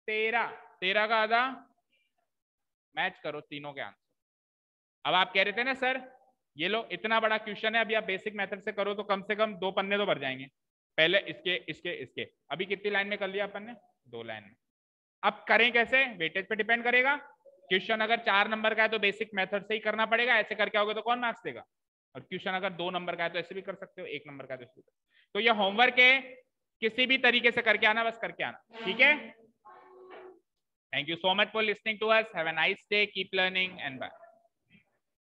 13, 13 का आधा। मैच करो तीनों के आंसर। अब आप कह रहे थे ना सर ये लो इतना बड़ा क्वेश्चन है, अभी आप बेसिक मेथड से करो तो कम से कम 2 पन्ने तो भर जाएंगे। पहले इसके इसके इसके, अभी कितनी लाइन में कर लिया अपन ने? 2 लाइन में। अब करें कैसे? वेटेज पे डिपेंड करेगा। क्वेश्चन अगर 4 नंबर का है तो बेसिक मेथड से ही करना पड़ेगा, ऐसे करके आओगे तो कौन मार्क्स देगा? और क्वेश्चन अगर 2 नंबर का है तो ऐसे भी कर सकते हो, 1 नंबर का है तो ऐसे भी। तो ये होमवर्क है, किसी भी तरीके से करके आना, बस करके आना, ठीक है? Thank you so much for listening to us. Have a nice day. Keep learning and bye.